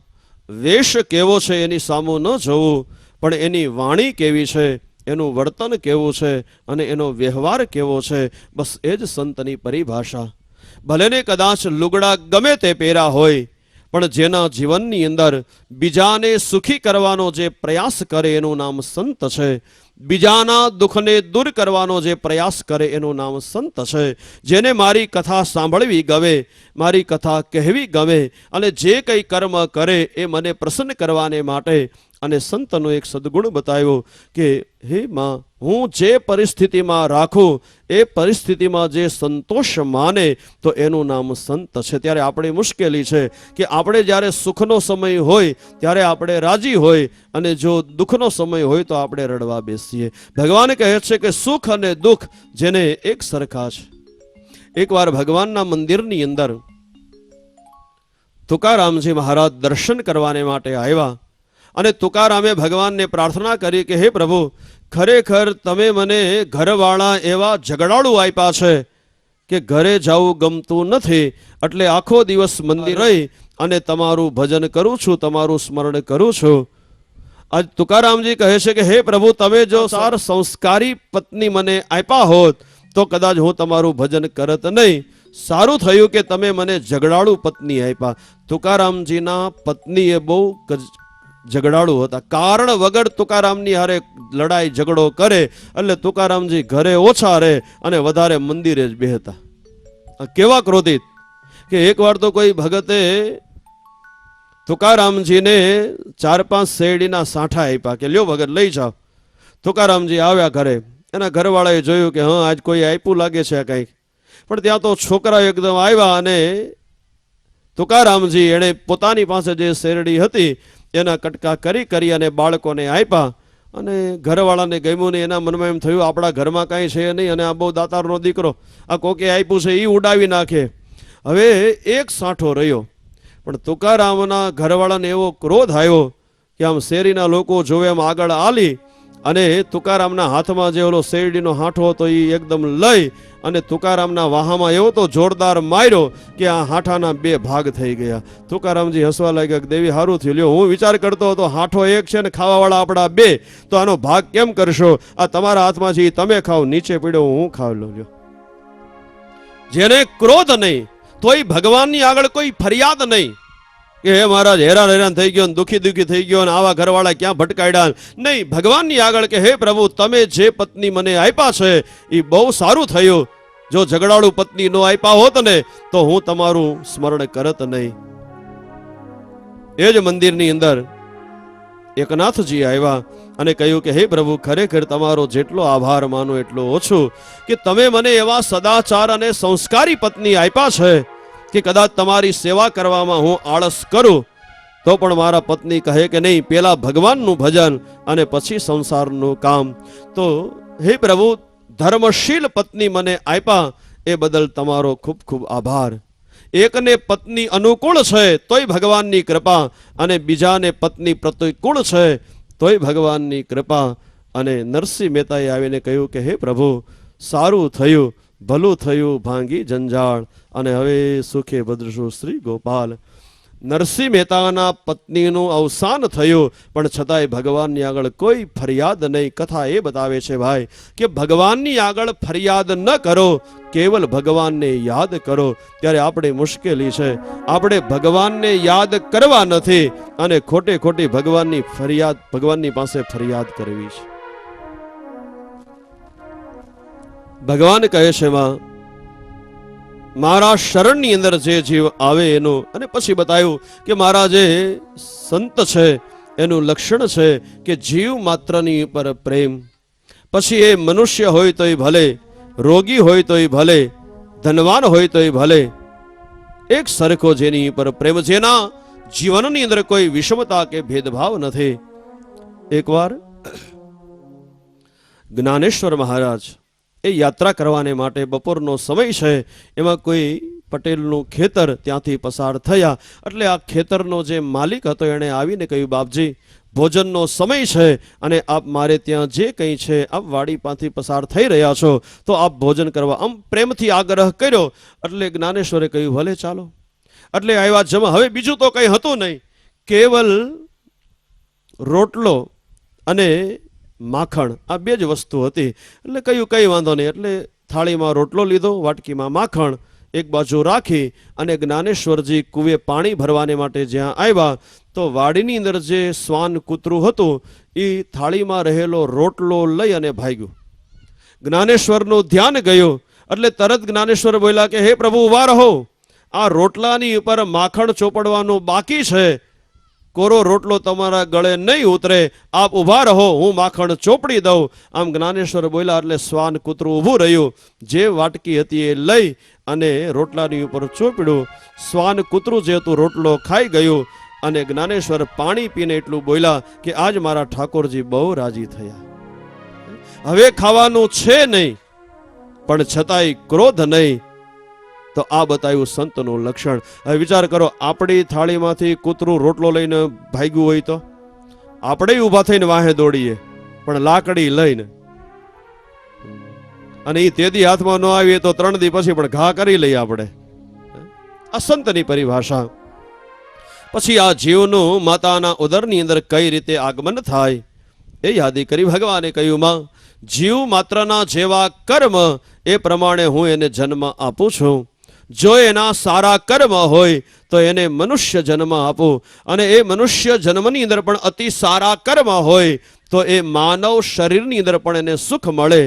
વેશ કેવો છે એની સામું ન જોવું, પણ એની વાણી કેવી છે, એનું વર્તન કેવું છે અને એનો વ્યવહાર કેવો છે, બસ એ જ સંતની પરિભાષા. ભલે ને કદાચ લુગડા ગમે તે પહેર્યા હોય, પણ જેના જીવનની અંદર બીજાને સુખી કરવાનો જે પ્રયાસ કરે એનું નામ સંત છે. બીજાના દુઃખને દૂર કરવાનો જે પ્રયાસ કરે એનું નામ સંત છે. જેને મારી કથા સાંભળવી ગમે, મારી કથા કહેવી ગમે અને જે કંઈ કર્મ કરે એ મને પ્રસન્ન કરવાને માટે. અને સંતનો એક સદગુણ બતાવ્યો કે હે માં, હું જે પરિસ્થિતિમાં રાખું એ પરિસ્થિતિમાં જે સંતોષ માને તો એનું નામ સંત છે. ત્યારે આપણી મુશ્કેલી છે કે આપણે જ્યારે સુખનો સમય હોય ત્યારે આપણે રાજી હોય અને જો દુઃખનો સમય હોય તો આપણે રડવા બેસીએ. ભગવાન કહે છે કે સુખ અને દુઃખ જેને એક સરખા છે. એકવાર ભગવાનના મંદિરની અંદર તુકારામજી મહારાજ દર્શન કરવાને માટે આવ્યા અને તુકારામે ભગવાનને પ્રાર્થના કરી કે હે પ્રભુ, ખરેખર તમે મને ઘરવાળા એવા ઝઘડાળુ આપ્યા છે કે ઘરે જવું ગમતું નથી, એટલે આખો દિવસ મંદિર રહી અને તમારું ભજન કરું છું, તમારું સ્મરણ કરું છું. આજ તુકારામજી કહે છે કે હે પ્રભુ, તમે જો સાર સંસ્કારી પત્ની મને આપ્યા હોત તો કદાચ હું તમારું ભજન કરત નહીં. સારું થયું કે તમે મને ઝઘડાળુ પત્ની આપ્યા. તુકારામજીના પત્ની એ બહુ ઝઘડાળુ હતા. કારણ વગર તુકારામની હારે લડાઈ ઝઘડો કરે એટલે તુકારામજી ઘરે ઓછા રહે અને વધારે મંદિરે જ બેહતા. કેવા ક્રોધિત કે એકવાર તો કોઈ ભગતે તુકારામજીને 4-5 શેરડીના સાંઠા આપ્યા કે લ્યો ભગત લઈ જાઓ. તુકારામજી આવ્યા ઘરે, એના ઘરવાળાએ જોયું કે હા આજ કોઈ આપ્યું લાગે છે કંઈક, પણ ત્યાં તો છોકરા એકદમ આવ્યા અને તુકારામજી એણે પોતાની પાસે જે શેરડી હતી એના કટકા કરી અને બાળકોને આપ્યા. અને ઘરવાળાને ગમ્યું નહીં, એના મનમાં એમ થયું આપણા ઘરમાં કાંઈ છે નહીં અને આ બહુ દાતારનો દીકરો, આ કોકે આપ્યું છે એ ઉડાવી નાખે. હવે એક સાંઠો રહ્યો, પણ તુકારામના ઘરવાળાને એવો ક્રોધ આવ્યો કે આમ શેરીના લોકો જોવે એમ આગળ આલી અને તુકારામના હાથમાં જે ઓલો શેરડીનો હાંઠો હતો એ એકદમ લઈ અને તુકારામના વાહામાં એવો તો જોરદાર માર્યો કે આ હાંઠાના 2 ભાગ થઈ ગયા. તુકારામજી હસવા લાગ્યા કે દેવી સારું થયું, લ્યો હું વિચાર કરતો હતો હાંઠો એક છે ને ખાવાવાળા આપણા 2, તો આનો ભાગ કેમ કરશો? આ તમારા હાથમાં છે તમે ખાઓ, નીચે પીડ્યો હું ખાવ લો. લ્યો, જેને ક્રોધ નહીં તોય ભગવાનની આગળ કોઈ ફરિયાદ નહીં કે હે મહારાજ હેરાન થઈ ગયો, દુખી થઈ ગયો અને આવા ઘરવાળા ક્યાં ભટકાડ્યા નહીં. ભગવાનની આગળ કે હે પ્રભુ, તમે જે પત્ની મને આપ્યા છે એ બહુ સારું થયું. જો ઝઘડાળુ પત્ની નો આપ્યા હોત ને તો હું તમારું સ્મરણ કરત નહીં. એ જ મંદિરની અંદર એકનાથજી આવ્યા અને કહ્યું કે હે પ્રભુ, ખરેખર તમારો જેટલો આભાર માનો એટલો ઓછો કે તમે મને એવા સદાચાર અને સંસ્કારી પત્ની આપ્યા છે કે કદાચ તમારી સેવા કરવામાં હું આળસ કરું તો પણ મારા પત્ની કહે કે નહીં, પેલા ભગવાનનું ભજન અને પછી સંસારનું કામ. તો હે પ્રભુ, ધર્મશીલ પત્ની મને આપ્યા એ બદલ તમારો ખૂબ ખૂબ આભાર. એકને પત્ની અનુકૂળ છે તોય ભગવાનની કૃપા અને બીજાને પત્ની પ્રતિકૂળ છે તોય ભગવાનની કૃપા. અને નરસિંહ મહેતાએ આવીને કહ્યું કે હે પ્રભુ, સારું થયું, ભલું થયું, ભાંગી જંજાળ અને હવે સુખે ભદ્રશું શ્રી ગોપાલ. નરસિંહ મહેતાના પત્નીનું અવસાન થયું પણ છતાંય ભગવાનની આગળ કોઈ ફરિયાદ નહીં. કથા એ બતાવે છે ભાઈ કે ભગવાનની આગળ ફરિયાદ ન કરો, કેવલ ભગવાનને યાદ કરો. ત્યારે આપણે મુશ્કેલી છે, આપણે ભગવાનને યાદ કરવા નથી અને ખોટી ભગવાનની પાસે ફરિયાદ કરવી છે. ભગવાન કહે છે માં, મારા શરણની અંદર જે જીવ આવે એનું, અને પછી બતાવ્યું કે મારા જે સંત છે એનું લક્ષણ છે કે જીવ માત્રની ઉપર પ્રેમ. પછી એ મનુષ્ય હોય તોય ભલે, રોગી હોય તોય ભલે, ધનવાન હોય તોય ભલે, એક સરખો જેની ઉપર પ્રેમ, જેના જીવનની અંદર કોઈ વિષમતા કે ભેદભાવ નથી. એકવાર જ્ઞાનેશ્વર મહારાજ એ યાત્રા કરવાને માટે બપોરનો સમય છે, એમાં કોઈ પટેલનું ખેતર ત્યાંથી પસાર થયા. એટલે આ ખેતરનો જે માલિક હતો એણે આવીને કહ્યું, બાપજી ભોજનનો સમય છે અને આપ મારે ત્યાં જે કંઈ છે આપ વાડી પાસેથી પસાર થઈ રહ્યા છો તો આપ ભોજન કરવા. આમ પ્રેમથી આગ્રહ કર્યો એટલે જ્ઞાનેશ્વરે કહ્યું ભલે ચાલો. એટલે આવ્યા જમા. હવે બીજું તો કંઈ હતું નહીં, કેવલ રોટલો અને માખણ, આ 2 જ વસ્તુ હતી. એટલે કહ્યું કંઈ વાંધો નહીં. એટલે થાળીમાં રોટલો લીધો, વાટકીમાં માખણ એક બાજુ રાખી અને જ્ઞાનેશ્વરજી કુવે પાણી ભરવાને માટે જ્યાં આવ્યા તો વાડીની અંદર જે શ્વાન કૂતરું હતું એ થાળીમાં રહેલો રોટલો લઈ અને ભાગ્યું. જ્ઞાનેશ્વરનું ધ્યાન ગયું એટલે તરત જ્ઞાનેશ્વર બોલ્યા કે હે પ્રભુ ઉભા રહો, આ રોટલાની ઉપર માખણ ચોપડવાનું બાકી છે, કોરો રોટલો તમારા ગળે નહીં ઉતરે, આપ ઉભા રહો, હું માખણ ચોપડી દઉં. આમ જ્ઞાનેશ્વર બોલ્યા એટલે શ્વાન કૂતરું ઊભું રહ્યું, જે વાટકી હતી એ લઈ અને રોટલાની ઉપર ચોપડ્યું. શ્વાન કૂતરું જે હતું રોટલો ખાઈ ગયું અને જ્ઞાનેશ્વર પાણી પીને એટલું બોલ્યા કે આજ મારા ઠાકોરજી બહુ રાજી થયા. હવે ખાવાનું છે નહીં પણ છતાંય ક્રોધ નહીં. તો આ બતાવ્યું સંતનું લક્ષણ. હવે વિચાર કરો, આપણી થાળીમાંથી કૂતરું રોટલો લઈને ભાગ્યું હોય તો આપણે ઊભા થઈને વાહે દોડીએ, પણ લાકડી લઈને, અને એ તેદી હાથમાં ન આવીએ તો 3 દી પછી પણ ઘા કરી લઈએ આપણે. આ સંતની પરિભાષા. પછી આ જીવનું માતાના ઉદરની અંદર કઈ રીતે આગમન થાય એ યાદી કરી ભગવાને કહ્યું, માં જીવ માત્રના જેવા કર્મ એ પ્રમાણે હું એને જન્મ આપું છું. જો એના સારા કર્મ હોય તો એને મનુષ્ય જન્મ આપો, અને એ મનુષ્ય જન્મની અંદર પણ અતિ સારા કર્મ હોય તો એ માનવ શરીરની અંદર પણ એને સુખ મળે,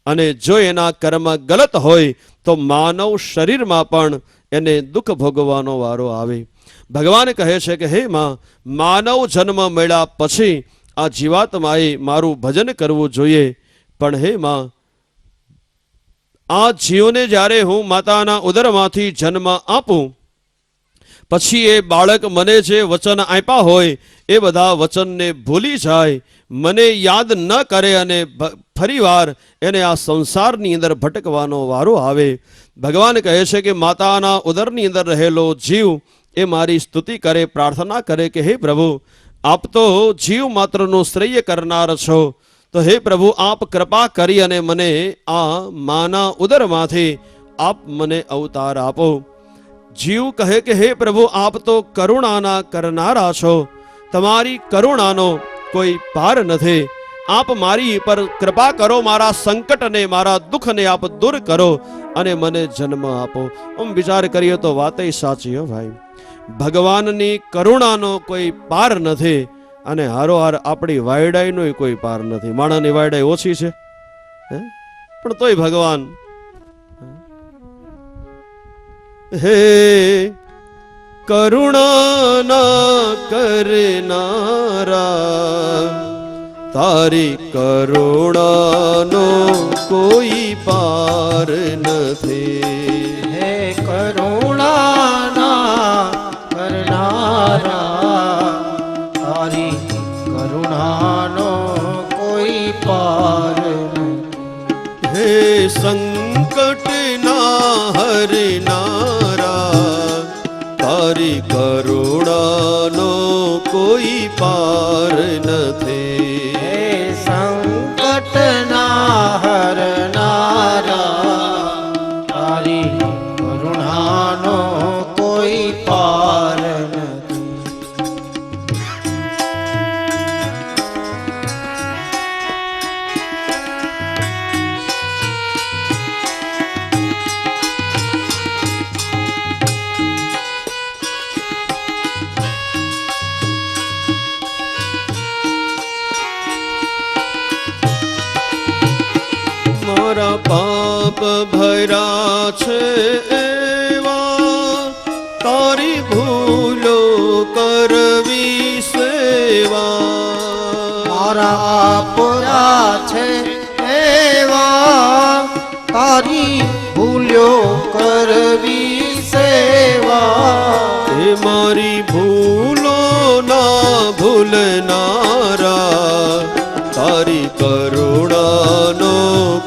અને જો એના કર્મ ગલત હોય તો માનવ શરીરમાં પણ એને દુઃખ ભોગવવાનો વારો આવે. ભગવાન કહે છે કે હે માં, માનવ જન્મ મળ્યા પછી આ જીવાત્માએ મારું ભજન કરવું જોઈએ, પણ હે માં, આ જીવને જ્યારે હું માતાના ઉદરમાંથી જન્મ આપું પછી એ બાળક મને જે વચન આપ્યા હોય એ બધા વચનને ભૂલી જાય, મને યાદ ન કરે અને ફરીવાર એને આ સંસારની અંદર ભટકવાનો વારો આવે. ભગવાન કહે છે કે માતાના ઉદરની અંદર રહેલો જીવ એ મારી સ્તુતિ કરે, પ્રાર્થના કરે કે હે પ્રભુ, આપ તો જીવ માત્રનું શ્રેય કરનાર છો, તો હે પ્રભુ આપ કૃપા કરી અને મને આ માના ઉદરમાંથી આપ મને અવતાર આપો. જીવ કહે કે હે પ્રભુ આપ તો કરુણાના કરનારા છો, તમારી કરુણાનો કોઈ પાર નથી, આપ મારી પર કૃપા કરો, મારા સંકટને મારા દુઃખને આપ દૂર કરો અને મને જન્મ આપો. આમ વિચાર કરીએ તો વાતે સાચી હો ભાઈ, ભગવાનની કરુણાનો કોઈ પાર નથી અને હારોહાર આપણી વાયડાઈનો કોઈ પાર નથી. માણાની વાયડાઈ ઓછી છે પણ તોય ભગવાન હે કરુણાના કરનારા, તારી કરુણાનો કોઈ પાર નથી. હે કરુણાના કરનારા, તારી કરુણાનો કોઈ પાર નહીં. હે સંકટના હરનારા, તારી કરુણાનો કોઈ પાર નથી. હે સંકટના હરનારા, તારી કરુણાનો કોઈ પાર નથી. મારા પાપ ભર્યા છે એવા, તારી ભૂલો કરવી સેવા. મારા પૂરા છે એવા, તારી ભૂલ્યો કરવી સેવા. એ મારી ભૂલો ના ભૂલનારા, તારી કરુણાનો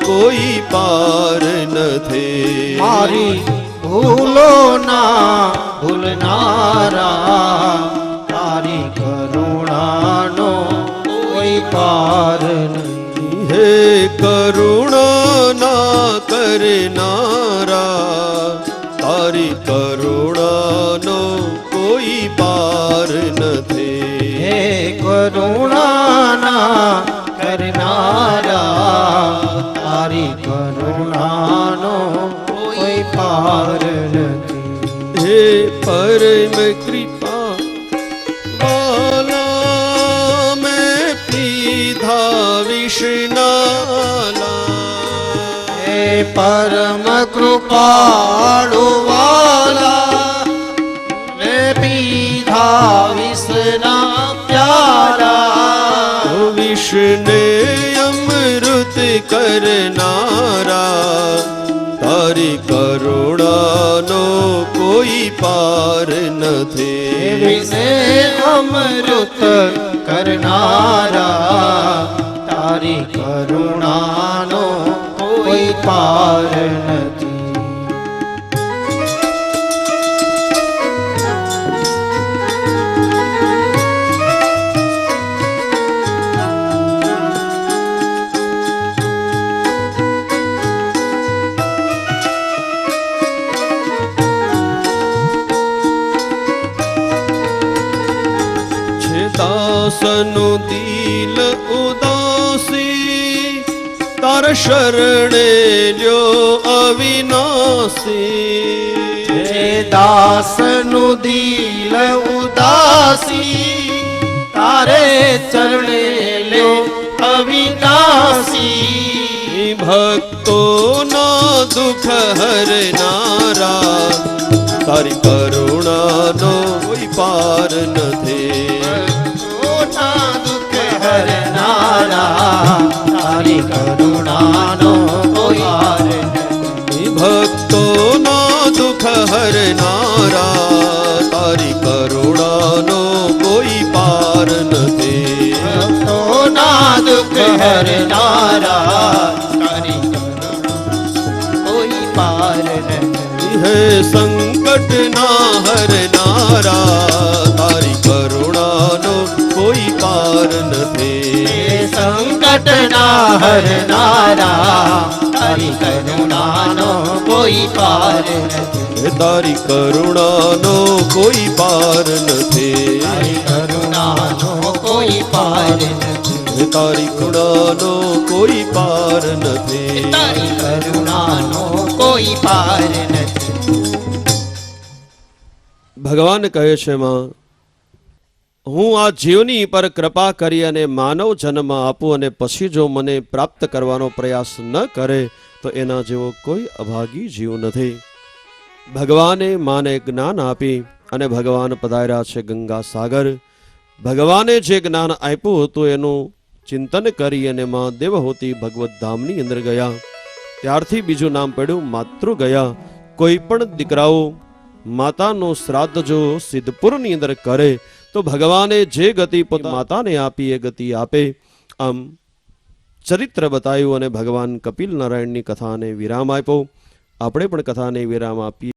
કોઈ પાર નથી. મારી ભૂલો ના ભૂલનારા, તારી કરુણાનો કોઈ પાર નહીં. હે કરુણાના કરનારા, તારી કરુણાનો કોઈ પાર નથી. હે કરુણાના કરનારા, તારી કરુણાનો કોઈ પાર નથી. હે પરમ કૃપા વિષનાલા હે પરમ કૃપાળુ વાલા ને પીધા વિષના પ્યારા વિષને અમૃત કરનારા તારી કરુણાનો કોઈ પાર નથી વિષે અમૃત કરનારા તારી કરુણાનો કોઈ પાર નથી દાસનું દિલ ઉદાસી તાર શરણે લ્યો અવિનાશી હે દાસનું દિલ ઉદાસી તારે ચરણે લ્યો અવિનાશી ભક્તોના દુઃખ હરનારા તારી કરુણાનો કોઈ પાર નથી દુઃખ હરનારા તારી કરુણાનો કોઈ પાર નથી ભક્તોના દુઃખ હરનારા તારી કરુણાનો કોઈ પાર નથી ભક્તોના દુઃખ હરનારા તારી કરુણા કોઈ પાર નથી હે સંકટ ના હરનારા તારી કરુણાનો કોઈ પાર નથી સંકટ ના હરનારા તારી કરુણાનો કોઈ પાર નથી તારી કરુણાનો કોઈ પાર નથી તારી કરુણાનો કોઈ પાર નથી તારી કરુણાનો કોઈ પાર નથી તારી કરુણાનો કોઈ પાર નથી ભગવાન કહે છે માં હું આ જીવની પર કૃપા કરી અને માનવ જન્મ આપું અને પછી જો મને પ્રાપ્ત કરવાનો પ્રયાસ ન કરે તો એના જેવો કોઈ અભાગી જીવ નથી ભગવાને માને જ્ઞાન આપી અને ભગવાન પધાર્યા છે ગંગા સાગર ભગવાને જે જ્ઞાન આપ્યું હતું એનું ચિંતન કરી અને માં દેવહૂતિ ભગવત ધામની અંદર ગયા ત્યારથી બીજું નામ પડ્યું માતૃ ગયા કોઈ પણ દીકરાઓ માતાનું શ્રાદ્ધ જો સિદ્ધપુરની અંદર કરે તો ભગવાને જે ગતિ પોતાની માતાને આપી એ ગતિ આપે આમ ચરિત્ર બતાવ્યું અને ભગવાન કપિલ નારાયણની કથાને વિરામ આપ્યો આપણે પણ કથાને વિરામ આપીએ